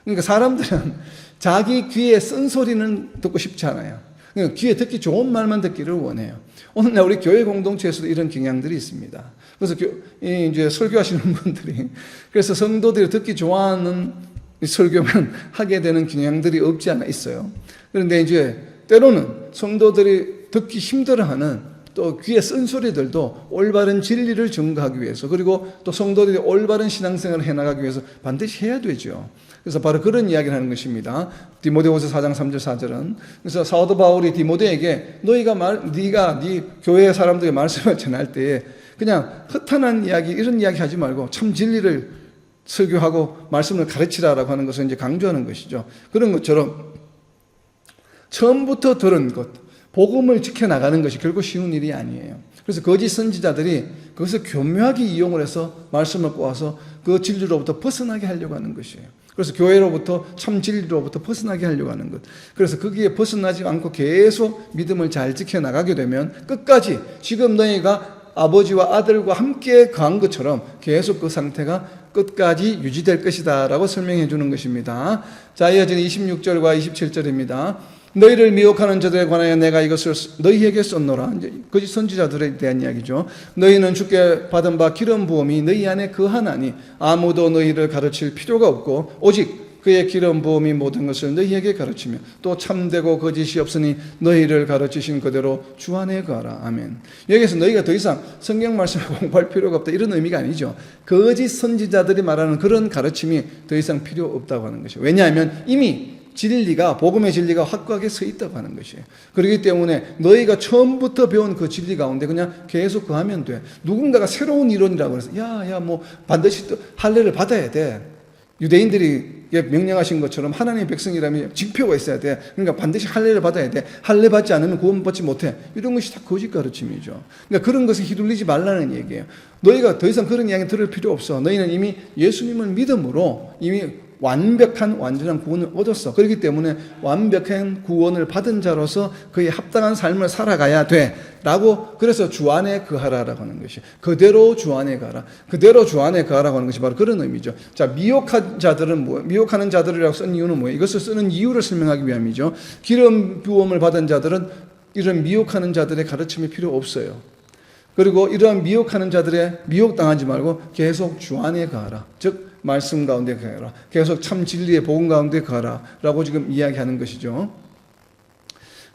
S1: 그러니까 사람들은 자기 귀에 쓴소리는 듣고 싶지 않아요. 그러니까 귀에 듣기 좋은 말만 듣기를 원해요. 오늘날 우리 교회 공동체에서도 이런 경향들이 있습니다. 그래서 이제 설교하시는 분들이 그래서 성도들이 듣기 좋아하는 설교만 하게 되는 경향들이 없지 않아 있어요. 그런데 이제 때로는 성도들이 듣기 힘들어하는 또 귀에 쓴소리들도 올바른 진리를 증거하기 위해서 그리고 또 성도들이 올바른 신앙생활을 해나가기 위해서 반드시 해야 되죠. 그래서 바로 그런 이야기를 하는 것입니다. 디모데후서 4장 3절 4절은 그래서 사도 바울이 디모데에게 네가 네 교회 사람들에게 말씀을 전할 때에 그냥 허탄한 이야기 이런 이야기 하지 말고 참 진리를 설교하고 말씀을 가르치라라고 하는 것을 이제 강조하는 것이죠. 그런 것처럼 처음부터 들은 것, 복음을 지켜나가는 것이 결코 쉬운 일이 아니에요. 그래서 거짓 선지자들이 그것을 교묘하게 이용을 해서 말씀을 꼬아서 그 진리로부터 벗어나게 하려고 하는 것이에요. 그래서 교회로부터 참 진리로부터 벗어나게 하려고 하는 것. 그래서 거기에 벗어나지 않고 계속 믿음을 잘 지켜나가게 되면 끝까지 지금 너희가 아버지와 아들과 함께 거한 것처럼 계속 그 상태가 끝까지 유지될 것이다 라고 설명해 주는 것입니다. 자, 이어지는 26절과 27절입니다. 너희를 미혹하는 자들에 관하여 내가 이것을 너희에게 썼노라. 이제 거짓 선지자들에 대한 이야기죠. 너희는 주께 받은 바 기름 부음이 너희 안에 거하나니 아무도 너희를 가르칠 필요가 없고 오직 그의 기름 부음이 모든 것을 너희에게 가르치며 또 참되고 거짓이 없으니 너희를 가르치신 그대로 주 안에 거하라. 아멘. 여기서 너희가 더 이상 성경 말씀을 공부할 필요가 없다 이런 의미가 아니죠. 거짓 선지자들이 말하는 그런 가르침이 더 이상 필요 없다고 하는 것이죠. 왜냐하면 이미 진리가 복음의 진리가 확고하게 서 있다고 하는 것이에요. 그렇기 때문에 너희가 처음부터 배운 그 진리 가운데 그냥 계속 거하면 돼. 누군가가 새로운 이론이라고 해서 뭐 반드시 또 할례를 받아야 돼. 유대인들이 명령하신 것처럼 하나님의 백성이라면 징표가 있어야 돼. 그러니까 반드시 할례를 받아야 돼. 할례 받지 않으면 구원받지 못해. 이런 것이 다 거짓 가르침이죠. 그러니까 그런 것에 휘둘리지 말라는 얘기예요. 너희가 더 이상 그런 이야기 들을 필요 없어. 너희는 이미 예수님을 믿음으로 이미 완전한 구원을 얻었어. 그렇기 때문에 완벽한 구원을 받은 자로서 그에 합당한 삶을 살아가야 돼. 라고 그래서 주 안에 거하라라고 하는 것이 그대로 주 안에 가라. 그대로 주 안에 거하라고 하는 것이 바로 그런 의미죠. 자, 미혹한 자들은 뭐예요? 미혹하는 자들이라고 쓴 이유는 뭐예요? 이것을 쓰는 이유를 설명하기 위함이죠. 기름 부음을 받은 자들은 이런 미혹하는 자들의 가르침이 필요 없어요. 그리고 이러한 미혹하는 자들의 미혹당하지 말고 계속 주 안에 거하라. 즉 말씀 가운데 거하라. 계속 참 진리의 복음 가운데 거하라 라고 지금 이야기하는 것이죠.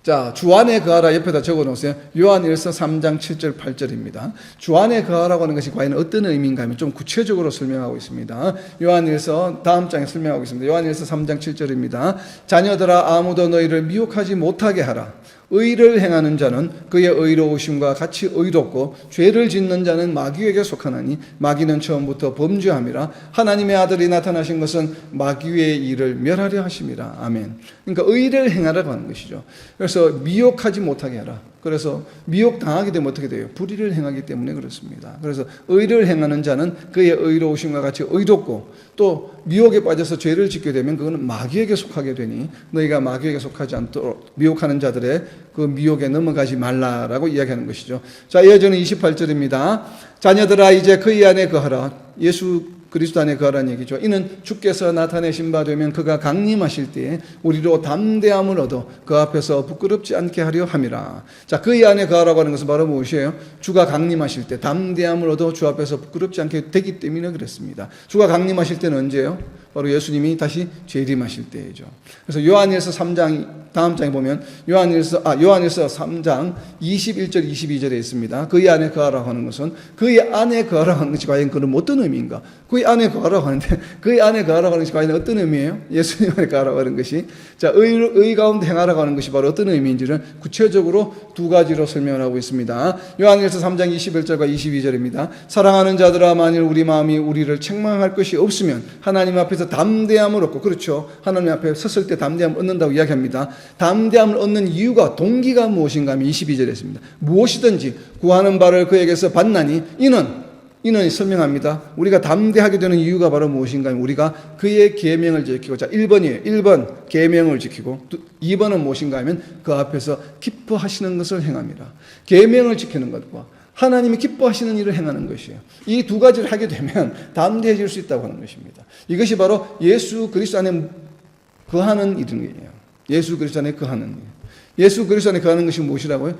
S1: 자, 주 안에 거하라 옆에다 적어 놓으세요. 요한일서 3장 7절 8절입니다. 주 안에 거하라고 하는 것이 과연 어떤 의미인가 하면 좀 구체적으로 설명하고 있습니다. 요한일서 다음 장에 설명하고 있습니다. 요한일서 3장 7절입니다. 자녀들아 아무도 너희를 미혹하지 못하게 하라. 의를 행하는 자는 그의 의로우심과 같이 의롭고 죄를 짓는 자는 마귀에게 속하나니 마귀는 처음부터 범죄함이라. 하나님의 아들이 나타나신 것은 마귀의 일을 멸하려 하심이라. 아멘. 그러니까 의를 행하라고 하는 것이죠. 그래서 미혹하지 못하게 하라. 그래서 미혹당하게 되면 어떻게 돼요? 불의를 행하기 때문에 그렇습니다. 그래서 의를 행하는 자는 그의 의로우심과 같이 의롭고, 또 미혹에 빠져서 죄를 짓게 되면 그거는 마귀에게 속하게 되니 너희가 마귀에게 속하지 않도록 미혹하는 자들의 그 미혹에 넘어가지 말라라고 이야기하는 것이죠. 자, 이어지는 28절입니다. 자녀들아 이제 그의 안에 거하라. 예수 그리스도 안에 거하라는 얘기죠. 이는 주께서 나타내신 바 되면 그가 강림하실 때에 우리로 담대함을 얻어 그 앞에서 부끄럽지 않게 하려 함이라. 자, 그의 안에 거하라고 하는 것은 바로 무엇이에요? 주가 강림하실 때 담대함을 얻어 주 앞에서 부끄럽지 않게 되기 때문에 그랬습니다. 주가 강림하실 때는 언제예요? 바로 예수님이 다시 재림하실 때이죠. 그래서 요한일서 3장 다음 장에 보면 요한일서 3장 21절 22절에 있습니다. 그의 안에 거하라고 하는 것은, 그의 안에 거하라고 하는 것이 과연 그럼 어떤 의미인가? 그의 안에 거하라고 하는데 그의 안에 거하라고 하는 것이 과연 어떤 의미예요? 예수님 안에 거하라고 하는 것이, 자, 의 가운데 행하라고 하는 것이 바로 어떤 의미인지를 구체적으로 두 가지로 설명을 하고 있습니다. 요한일서 3장 21절과 22절입니다. 사랑하는 자들아 만일 우리 마음이 우리를 책망할 것이 없으면 하나님 앞에서 담대함을 얻고, 그렇죠, 하나님 앞에 섰을 때 담대함을 얻는다고 이야기합니다. 담대함을 얻는 이유가, 동기가 무엇인가 하면 22절에 있습니다. 무엇이든지 구하는 바를 그에게서 받나니 이는 설명합니다. 우리가 담대하게 되는 이유가 바로 무엇인가 하면 우리가 그의 계명을 지키고, 자, 1번이에요. 1번 계명을 지키고, 2번은 무엇인가 하면 그 앞에서 기뻐하시는 것을 행함이라. 계명을 지키는 것과 하나님이 기뻐하시는 일을 행하는 것이에요. 이 두 가지를 하게 되면 담대해질 수 있다고 하는 것입니다. 이것이 바로 예수 그리스도 안에 거하는 일이에요. 예수 그리스도 안에 거하는 일. 예수 그리스도 안에 거하는 것이 무엇이라고요?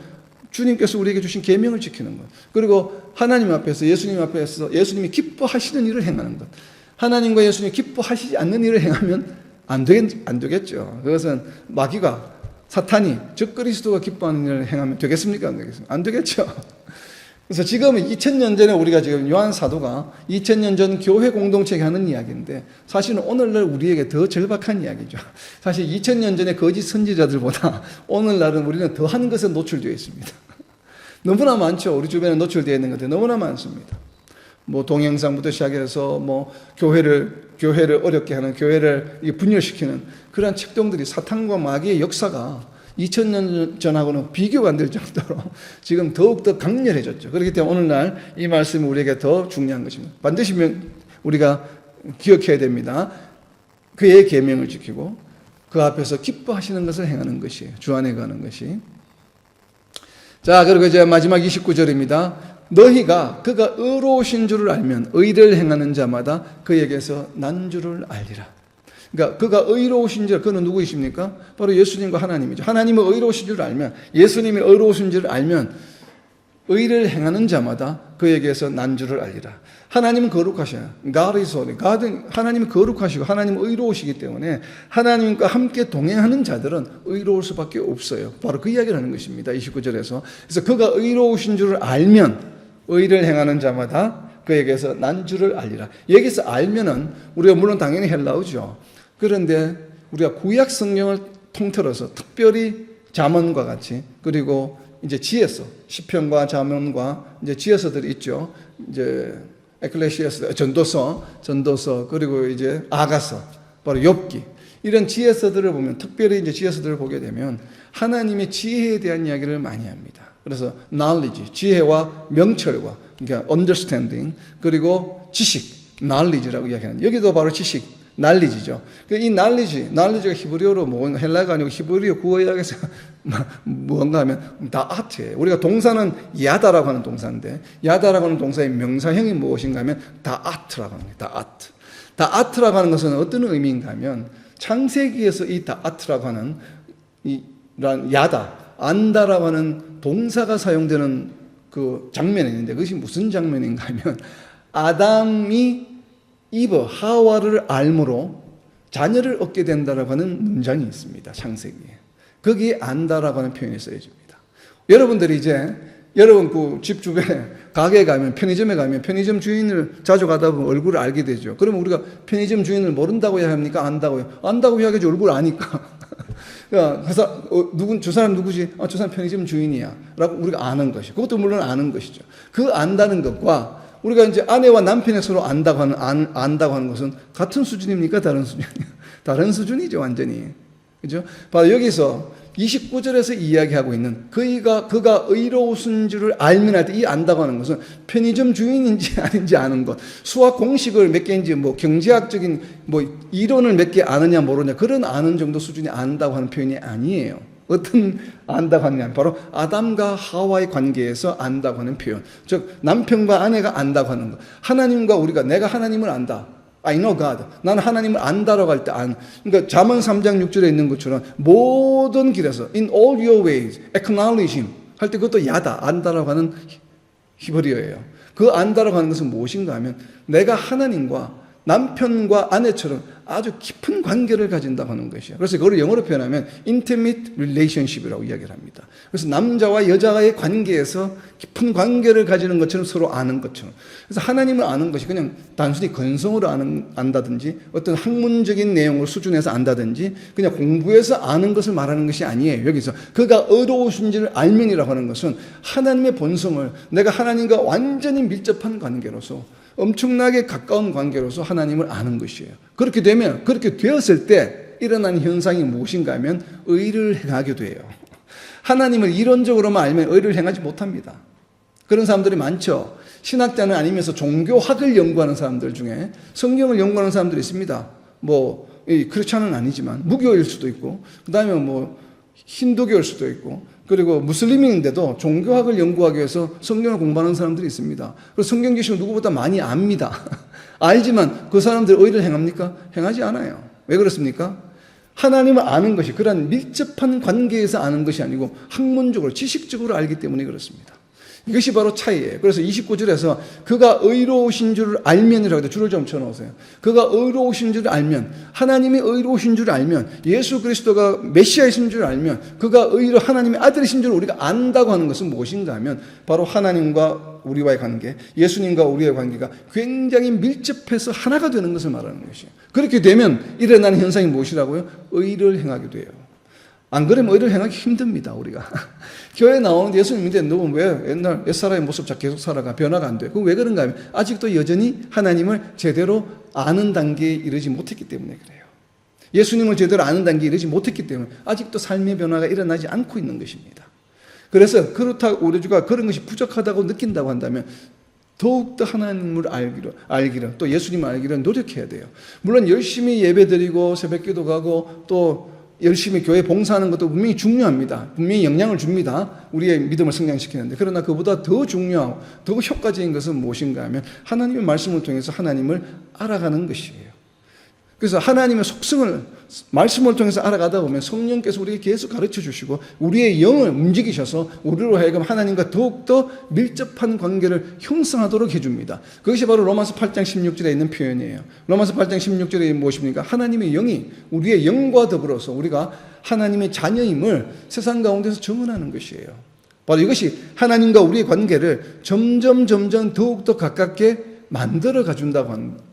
S1: 주님께서 우리에게 주신 계명을 지키는 것. 그리고 하나님 앞에서, 예수님 앞에서 예수님이 기뻐하시는 일을 행하는 것. 하나님과 예수님이 기뻐하시지 않는 일을 행하면 안 되겠죠. 그것은 마귀가, 사탄이, 즉 그리스도가 기뻐하는 일을 행하면 되겠습니까? 안 되겠습니까? 안 되겠죠. 그래서 지금 2000년 전에 우리가 지금 요한 사도가 2000년 전 교회 공동체가 하는 이야기인데, 사실은 오늘날 우리에게 더 절박한 이야기죠. 사실 2000년 전에 거짓 선지자들보다 오늘날은 우리는 더한 것에 노출되어 있습니다. 너무나 많죠. 우리 주변에 노출되어 있는 것들이 너무나 많습니다. 뭐 동영상부터 시작해서 뭐 교회를 어렵게 하는, 교회를 분열시키는 그러한 책동들이, 사탄과 마귀의 역사가 2000년 전하고는 비교가 안 될 정도로 지금 더욱더 강렬해졌죠. 그렇기 때문에 오늘날 이 말씀이 우리에게 더 중요한 것입니다. 반드시 우리가 기억해야 됩니다. 그의 계명을 지키고 그 앞에서 기뻐하시는 것을 행하는 것이에요. 주 안에 가는 것이. 자, 그리고 이제 마지막 29절입니다. 너희가 그가 의로우신 줄을 알면 의를 행하는 자마다 그에게서 난 줄을 알리라. 그러니까 그가 의로우신 줄, 그는 누구이십니까? 바로 예수님과 하나님이죠. 하나님의 의로우신 줄 알면, 예수님의 의로우신 줄 알면 의를 행하는 자마다 그에게서 난 줄을 알리라. 하나님은 거룩하셔요. God is holy. 하나님은 거룩하시고 하나님은 의로우시기 때문에 하나님과 함께 동행하는 자들은 의로울 수밖에 없어요. 바로 그 이야기를 하는 것입니다. 29절에서. 그래서 그가 의로우신 줄을 알면 의를 행하는 자마다 그에게서 난 줄을 알리라. 여기서 알면은 우리가 물론 당연히 헬라어죠. 그런데 우리가 구약 성경을 통틀어서 특별히 잠언과 같이, 그리고 이제 지혜서, 시편과 잠언과 이제 지혜서들이 있죠. 이제 에클레시아스, 전도서, 그리고 이제 아가서, 바로 욥기, 이런 지혜서들을 보면, 특별히 이제 지혜서들을 보게 되면 하나님의 지혜에 대한 이야기를 많이 합니다. 그래서 knowledge, 지혜와 명철과, 그러니까 understanding, 그리고 지식, knowledge라고 이야기하는, 여기도 바로 지식, knowledge죠. 이 knowledge가 히브리어로 뭔가, 헬라가 아니고 히브리어 구어역에서 뭔가 하면 다 아트예요. 우리가 동사는 야다라고 하는 동사인데, 야다라고 하는 동사의 명사형이 무엇인가 하면 다 아트라고 합니다. 다 아트. 다 아트라고 하는 것은 어떤 의미인가 하면, 창세기에서 이 다 아트라고 하는 야다, 안다라고 하는 동사가 사용되는 그 장면이 있는데, 그것이 무슨 장면인가 하면, 아담이 하와를 알므로 자녀를 얻게 된다라고 하는 문장이 있습니다. 창세기에. 거기에 안다라고 하는 표현이 쓰여집니다. 여러분들이 이제 여러분 그 집 주변에 가게에 가면, 편의점에 가면 편의점 주인을 자주 가다 보면 얼굴을 알게 되죠. 그러면 우리가 편의점 주인을 모른다고 해야 합니까? 안다고요? 안다고 해야겠지. 얼굴 아니까. 그래서 저 사람 누구지? 저 사람 편의점 주인이야 라고 우리가 아는 것이, 그것도 물론 아는 것이죠. 그 안다는 것과 우리가 이제 아내와 남편이 서로 안다고 하는 것은 같은 수준입니까? 다른 수준이에요? 다른 수준이죠, 완전히. 그죠? 바로 여기서 29절에서 이야기하고 있는 그가 의로우신 줄을 알면 할 때 이 안다고 하는 것은 편의점 주인인지 아닌지 아는 것, 수학 공식을 몇 개인지 뭐 경제학적인 뭐 이론을 몇 개 아느냐 모르냐 그런 아는 정도 수준이 안다고 하는 표현이 아니에요. 어떤 안다고 하느냐, 바로 아담과 하와의 관계에서 안다고 하는 표현, 즉 남편과 아내가 안다고 하는 것. 하나님과 우리가, 내가 하나님을 안다, I know God. 나는 하나님을 안다라고 할 때 그러니까 잠언 3장 6절에 있는 것처럼 모든 길에서 in all your ways acknowledge him 할 때 그것도 야다, 안다라고 하는 히브리어예요. 그 안다라고 하는 것은 무엇인가 하면 내가 하나님과 남편과 아내처럼 아주 깊은 관계를 가진다고 하는 것이에요. 그래서 그걸 영어로 표현하면 intimate relationship이라고 이야기를 합니다. 그래서 남자와 여자의 관계에서 깊은 관계를 가지는 것처럼 서로 아는 것처럼. 그래서 하나님을 아는 것이 그냥 단순히 건성으로 안다든지 어떤 학문적인 내용을 수준에서 안다든지 그냥 공부해서 아는 것을 말하는 것이 아니에요. 여기서 그가 의로우신지를 알면이라고 하는 것은 하나님의 본성을, 내가 하나님과 완전히 밀접한 관계로서, 엄청나게 가까운 관계로서 하나님을 아는 것이에요. 그렇게 되면, 그렇게 되었을 때 일어나는 현상이 무엇인가 하면 의를 행하게 돼요. 하나님을 이론적으로만 알면 의를 행하지 못합니다. 그런 사람들이 많죠. 신학자는 아니면서 종교학을 연구하는 사람들 중에 성경을 연구하는 사람들이 있습니다. 뭐 크리스찬은 아니지만 무교일 수도 있고, 그 다음에 뭐 힌두교일 수도 있고, 그리고 무슬림인데도 종교학을 연구하기 위해서 성경을 공부하는 사람들이 있습니다. 그래서 성경 지식을 누구보다 많이 압니다. 알지만 그 사람들 의를 행합니까? 행하지 않아요. 왜 그렇습니까? 하나님을 아는 것이 그런 밀접한 관계에서 아는 것이 아니고 학문적으로, 지식적으로 알기 때문에 그렇습니다. 이것이 바로 차이예요. 그래서 29절에서 그가 의로우신 줄을 알면이라고 해서 줄을 좀 쳐놓으세요. 그가 의로우신 줄을 알면, 하나님이 의로우신 줄을 알면, 예수 그리스도가 메시아이신 줄을 알면, 그가 하나님의 아들이신 줄을 우리가 안다고 하는 것은 무엇인가 하면 바로 하나님과 우리와의 관계, 예수님과 우리의 관계가 굉장히 밀접해서 하나가 되는 것을 말하는 것이에요. 그렇게 되면 일어나는 현상이 무엇이라고요? 의를 행하게 돼요. 안 그러면 의를 행하기 힘듭니다, 우리가. 교회 나오는데 예수님 믿는데 너 왜 옛날 옛사람의 모습 계속 살아가? 변화가 안 돼. 그럼 왜 그런가 하면 아직도 여전히 하나님을 제대로 아는 단계에 이르지 못했기 때문에 그래요. 예수님을 제대로 아는 단계에 이르지 못했기 때문에 아직도 삶의 변화가 일어나지 않고 있는 것입니다. 그래서 그렇다고 우리가 그런 것이 부족하다고 느낀다고 한다면 더욱더 하나님을 알기를, 또 예수님을 알기를 노력해야 돼요. 물론 열심히 예배드리고 새벽기도 가고 또 열심히 교회 봉사하는 것도 분명히 중요합니다. 분명히 영향을 줍니다. 우리의 믿음을 성장시키는데. 그러나 그보다 더 중요하고 더 효과적인 것은 무엇인가 하면 하나님의 말씀을 통해서 하나님을 알아가는 것이에요. 그래서 하나님의 속성을 말씀을 통해서 알아가다 보면 성령께서 우리에게 계속 가르쳐 주시고 우리의 영을 움직이셔서 우리로 하여금 하나님과 더욱더 밀접한 관계를 형성하도록 해줍니다. 그것이 바로 로마서 8장 16절에 있는 표현이에요. 로마서 8장 16절에 무엇입니까? 하나님의 영이 우리의 영과 더불어서 우리가 하나님의 자녀임을 세상 가운데서 증언하는 것이에요. 바로 이것이 하나님과 우리의 관계를 점점 더욱더 가깝게 만들어 가준다고 하는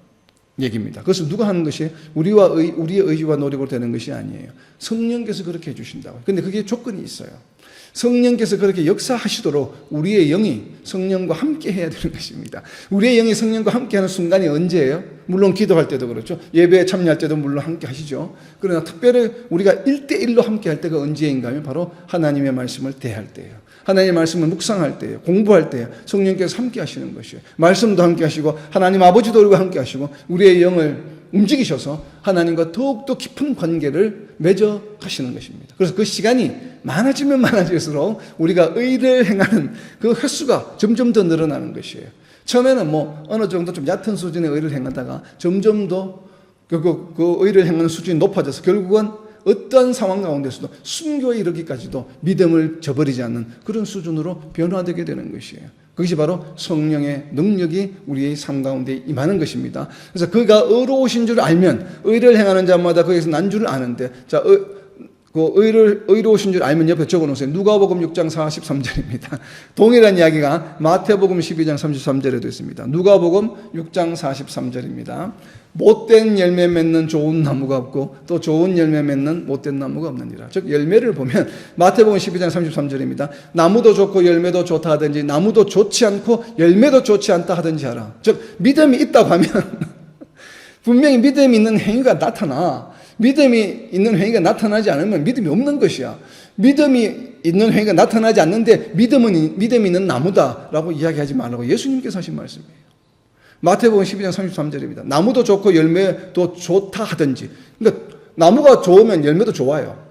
S1: 얘기입니다. 그것은 누가 하는 것이 우리의 의지와 노력으로 되는 것이 아니에요. 성령께서 그렇게 해주신다고. 근데 그게 조건이 있어요. 성령께서 그렇게 역사하시도록 우리의 영이 성령과 함께 해야 되는 것입니다. 우리의 영이 성령과 함께 하는 순간이 언제예요? 물론 기도할 때도 그렇죠. 예배에 참여할 때도 물론 함께 하시죠. 그러나 특별히 우리가 1대1로 함께 할 때가 언제인가 하면 바로 하나님의 말씀을 대할 때예요. 하나님의 말씀을 묵상할 때예요. 공부할 때예요. 성령께서 함께 하시는 것이에요. 말씀도 함께 하시고 하나님 아버지도 우리와 함께 하시고 우리의 영을 움직이셔서 하나님과 더욱더 깊은 관계를 맺어 가시는 것입니다. 그래서 그 시간이 많아지면 많아질수록 우리가 의를 행하는 그 횟수가 점점 더 늘어나는 것이에요. 처음에는 뭐 어느 정도 좀 얕은 수준의 의를 행하다가 점점 더 그 의를 행하는 수준이 높아져서 결국은 어떤 상황 가운데서도 순교에 이르기까지도 믿음을 저버리지 않는 그런 수준으로 변화되게 되는 것이에요. 그것이 바로 성령의 능력이 우리의 삶 가운데 임하는 것입니다. 그래서 그가 의로우신 줄 알면 의를 행하는 자마다 거기서 난 줄을 아는데, 자, 그 의로우신 줄 알면 옆에 적어놓으세요. 누가복음 6장 43절입니다. 동일한 이야기가 마태복음 12장 33절에도 있습니다. 누가복음 6장 43절입니다. 못된 열매 맺는 좋은 나무가 없고 또 좋은 열매 맺는 못된 나무가 없느니라. 즉 열매를 보면 마태복음 12장 33절입니다. 나무도 좋고 열매도 좋다 하든지 나무도 좋지 않고 열매도 좋지 않다 하든지 하라. 즉 믿음이 있다고 하면 분명히 믿음이 있는 행위가 나타나. 믿음이 있는 행위가 나타나지 않으면 믿음이 없는 것이야. 믿음이 있는 행위가 나타나지 않는데 믿음이 있는 나무다라고 이야기하지 말라고 예수님께서 하신 말씀이에요. 마태복음 12장 33절입니다. 나무도 좋고 열매도 좋다 하든지. 그러니까 나무가 좋으면 열매도 좋아요.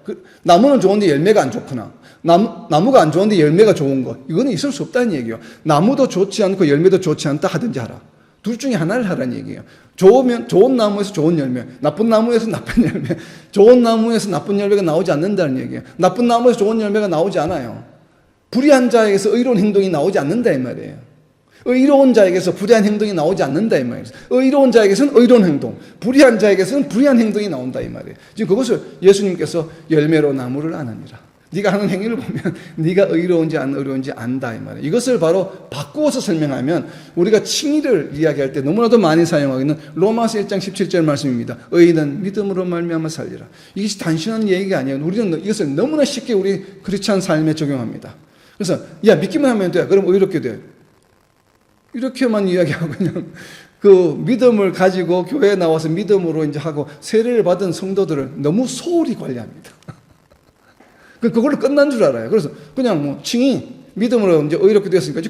S1: 나무는 좋은데 열매가 안 좋구나. 나무가 안 좋은데 열매가 좋은 것. 이거는 있을 수 없다는 얘기예요. 나무도 좋지 않고 열매도 좋지 않다 하든지 하라. 둘 중에 하나를 하라는 얘기예요. 좋은 나무에서 좋은 열매, 나쁜 나무에서 나쁜 열매, 좋은 나무에서 나쁜 열매가 나오지 않는다는 얘기예요. 나쁜 나무에서 좋은 열매가 나오지 않아요. 불의한 자에게서 의로운 행동이 나오지 않는다 이 말이에요. 의로운 자에게서 불의한 행동이 나오지 않는다 이 말이에요. 의로운 자에게서는 의로운 행동, 불의한 자에게서는 불의한 행동이 나온다 이 말이에요. 지금 그것을 예수님께서 열매로 나무를 아느니라. 네가 하는 행위를 보면 네가 의로운지 안 의로운지 안다 이 말이에요. 이것을 바로 바꾸어서 설명하면 우리가 칭의를 이야기할 때 너무나도 많이 사용하고 있는 로마서 1장 17절 말씀입니다. 의인은 믿음으로 말미암아 살리라. 이것이 단순한 얘기가 아니에요. 우리는 이것을 너무나 쉽게 우리 크리스찬 삶에 적용합니다. 그래서 야 믿기만 하면 돼. 그럼 의롭게 돼. 이렇게만 이야기하고 그냥 그 믿음을 가지고 교회에 나와서 믿음으로 이제 하고 세례를 받은 성도들을 너무 소홀히 관리합니다. 그걸로 끝난 줄 알아요. 그래서 그냥 뭐 칭의 믿음으로 이제 의롭게 되었으니까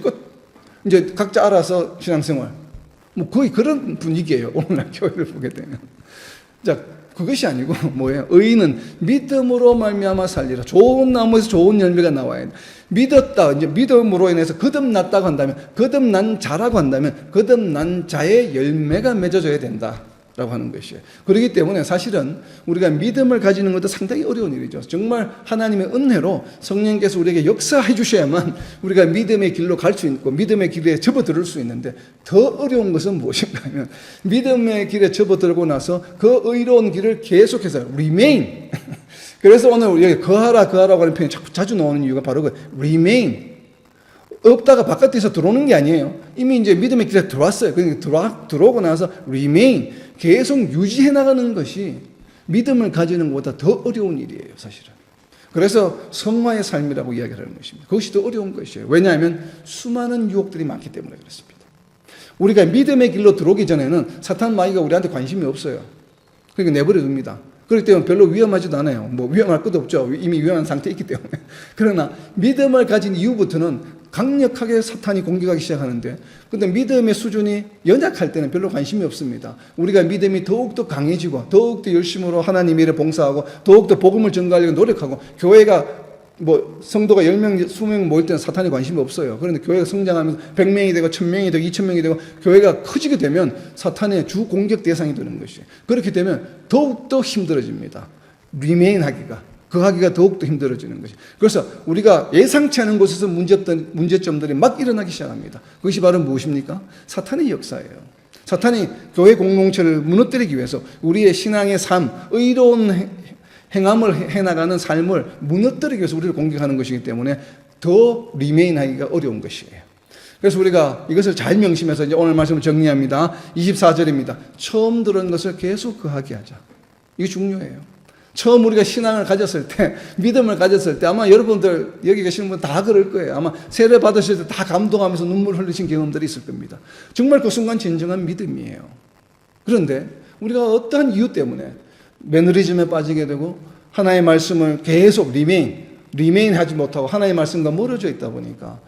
S1: 이제 각자 알아서 신앙생활 뭐 거의 그런 분위기예요. 오늘날 교회를 보게 되면. 자, 그것이 아니고 뭐예요? 의인은 믿음으로 말미암아 살리라. 좋은 나무에서 좋은 열매가 나와야 돼. 믿었다. 이제 믿음으로 인해서 거듭났다고 한다면, 거듭난 자라고 한다면 거듭난 자의 열매가 맺어져야 된다. 라고 하는 것이에요. 그렇기 때문에 사실은 우리가 믿음을 가지는 것도 상당히 어려운 일이죠. 정말 하나님의 은혜로 성령께서 우리에게 역사해 주셔야만 우리가 믿음의 길로 갈 수 있고 믿음의 길에 접어들 수 있는데 더 어려운 것은 무엇인가 하면 믿음의 길에 접어들고 나서 그 의로운 길을 계속해서 remain. 그래서 오늘 여기 거하라고 하는 표현이 자주 나오는 이유가 바로 그 remain. 없다가 바깥에서 들어오는 게 아니에요. 이미 이제 믿음의 길에 들어왔어요. 그러니까 들어오고 나서 remain, 계속 유지해 나가는 것이 믿음을 가지는 것보다 더 어려운 일이에요, 사실은. 그래서 성화의 삶이라고 이야기하는 것입니다. 그것이 더 어려운 것이에요. 왜냐하면 수많은 유혹들이 많기 때문에 그렇습니다. 우리가 믿음의 길로 들어오기 전에는 사탄 마귀가 우리한테 관심이 없어요. 그러니까 내버려 둡니다. 그렇기 때문에 별로 위험하지도 않아요. 뭐 위험할 것도 없죠. 이미 위험한 상태에 있기 때문에. 그러나 믿음을 가진 이후부터는 강력하게 사탄이 공격하기 시작하는데, 근데 믿음의 수준이 연약할 때는 별로 관심이 없습니다. 우리가 믿음이 더욱더 강해지고 더욱더 열심으로 하나님 일에 봉사하고 더욱더 복음을 전가하려고 노력하고 교회가 뭐 성도가 10명, 20명 모일 때는 사탄이 관심이 없어요. 그런데 교회가 성장하면서 100명이 되고 1000명이 되고 2000명이 되고 교회가 커지게 되면 사탄의 주 공격 대상이 되는 것이에요. 그렇게 되면 더욱더 힘들어집니다. 리메인 하기가. 그 하기가 더욱더 힘들어지는 것이에요. 그래서 우리가 예상치 않은 곳에서 문제점들이 막 일어나기 시작합니다. 그것이 바로 무엇입니까? 사탄의 역사예요. 사탄이 교회 공동체를 무너뜨리기 위해서 우리의 신앙의 삶, 의로운 행함을 해나가는 삶을 무너뜨리기 위해서 우리를 공격하는 것이기 때문에 더 리메인 하기가 어려운 것이에요. 그래서 우리가 이것을 잘 명심해서 이제 오늘 말씀을 정리합니다. 24절입니다. 처음 들은 것을 계속 거하게 하자. 이게 중요해요. 처음 우리가 신앙을 가졌을 때, 믿음을 가졌을 때 아마 여러분들 여기 계시는 분 다 그럴 거예요. 아마 세례 받으실 때 다 감동하면서 눈물 흘리신 경험들이 있을 겁니다. 정말 그 순간 진정한 믿음이에요. 그런데 우리가 어떠한 이유 때문에 매너리즘에 빠지게 되고 하나님의 말씀을 계속 리메인 하지 못하고 하나님의 말씀과 멀어져 있다 보니까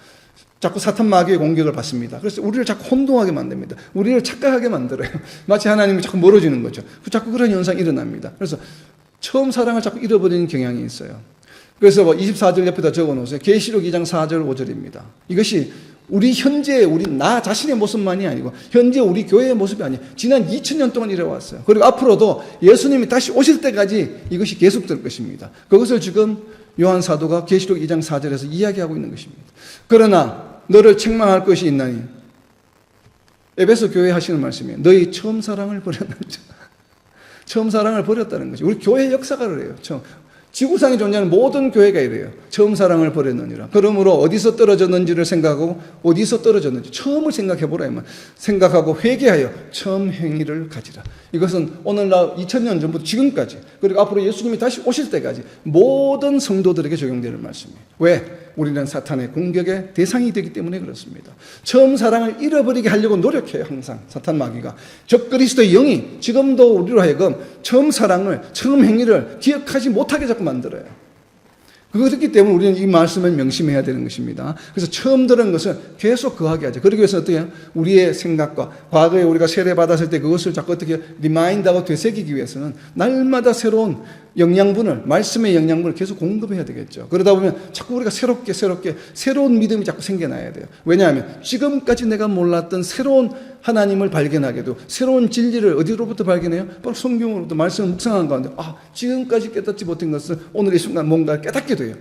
S1: 자꾸 사탄 마귀의 공격을 받습니다. 그래서 우리를 자꾸 혼동하게 만듭니다. 우리를 착각하게 만들어요. 마치 하나님이 자꾸 멀어지는 거죠. 자꾸 그런 현상이 일어납니다. 그래서 처음 사랑을 자꾸 잃어버리는 경향이 있어요. 그래서 24절 옆에다 적어놓으세요. 계시록 2장 4절 5절입니다. 이것이 우리 현재 나 자신의 모습만이 아니고 현재 우리 교회의 모습이 아니에요. 지난 2000년 동안 이래왔어요. 그리고 앞으로도 예수님이 다시 오실 때까지 이것이 계속될 것입니다. 그것을 지금 요한 사도가 계시록 2장 4절에서 이야기하고 있는 것입니다. 그러나 너를 책망할 것이 있나니, 에베소 교회 하시는 말씀이에요. 너희 처음 사랑을 버렸는지. 처음 사랑을 버렸다는 거죠. 우리 교회 역사가 그래요. 지구상에 존재하는 모든 교회가 이래요. 처음 사랑을 버렸느니라. 그러므로 어디서 떨어졌는지를 생각하고 어디서 떨어졌는지 처음을 생각해보라. 생각하고 회개하여 처음 행위를 가지라. 이것은 오늘날 2000년 전부터 지금까지 그리고 앞으로 예수님이 다시 오실 때까지 모든 성도들에게 적용되는 말씀이에요. 왜? 우리는 사탄의 공격의 대상이 되기 때문에 그렇습니다. 처음 사랑을 잃어버리게 하려고 노력해요. 항상 사탄 마귀가. 적그리스도의 영이 지금도 우리로 하여금 처음 사랑을, 처음 행위를 기억하지 못하게 자꾸 만들어요. 그렇기 때문에 우리는 이 말씀을 명심해야 되는 것입니다. 그래서 처음 들은 것을 계속 거하게 하죠. 그러기 위해서 어떻게 해요? 우리의 생각과 과거에 우리가 세례받았을 때 그것을 자꾸 어떻게 리마인드하고 되새기기 위해서는 날마다 새로운 영양분을, 말씀의 영양분을 계속 공급해야 되겠죠. 그러다 보면 자꾸 우리가 새롭게 새로운 믿음이 자꾸 생겨나야 돼요. 왜냐하면 지금까지 내가 몰랐던 새로운 하나님을 발견하게 되고 새로운 진리를 어디로부터 발견해요? 바로 성경으로부터 말씀을 묵상한 가운데 지금까지 깨닫지 못한 것을 오늘 이 순간 뭔가 깨닫게 돼요.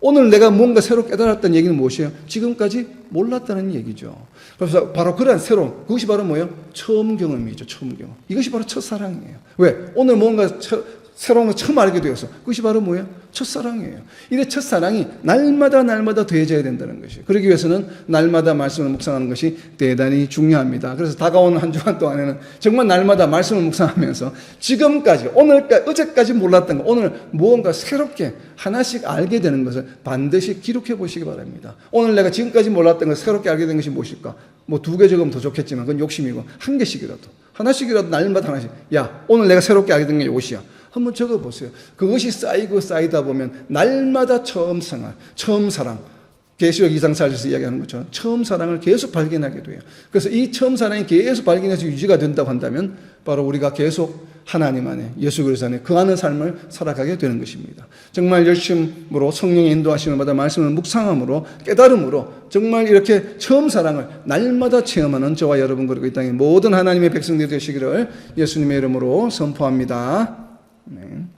S1: 오늘 내가 뭔가 새로 깨달았다는 얘기는 무엇이에요? 지금까지 몰랐다는 얘기죠. 그래서 바로 그러한 새로운, 그것이 바로 뭐예요? 처음 경험이죠. 처음 경험. 이것이 바로 첫사랑이에요. 왜? 오늘 뭔가 새로운 걸 처음 알게 되어서 그것이 바로 뭐예요? 첫사랑이에요. 이래 첫사랑이 날마다 더해져야 된다는 것이에요. 그러기 위해서는 날마다 말씀을 묵상하는 것이 대단히 중요합니다. 그래서 다가오는 한 주간 동안에는 정말 날마다 말씀을 묵상하면서 지금까지, 오늘까지, 어제까지 몰랐던 거, 오늘 무언가 새롭게 하나씩 알게 되는 것을 반드시 기록해 보시기 바랍니다. 오늘 내가 지금까지 몰랐던 걸 새롭게 알게 된 것이 무엇일까? 뭐 2개 적으면 더 좋겠지만 그건 욕심이고 1개씩이라도, 하나씩이라도 날마다 하나씩. 야, 오늘 내가 새롭게 알게 된 게 이것이야. 한번 적어보세요. 그것이 쌓이다 보면 날마다 처음 생활, 처음 사랑, 계시록 2장 4절에서 이야기하는 것처럼 처음 사랑을 계속 발견하게 돼요. 그래서 이 처음 사랑이 계속 발견해서 유지가 된다고 한다면 바로 우리가 계속 하나님 안에, 예수 그리스도 안에 거하는 삶을 살아가게 되는 것입니다. 정말 열심으로 성령의 인도하심을 받아 말씀을 묵상함으로, 깨달음으로 정말 이렇게 처음 사랑을 날마다 체험하는 저와 여러분 그리고 이 땅의 모든 하나님의 백성들이 되시기를 예수님의 이름으로 선포합니다. 아멘.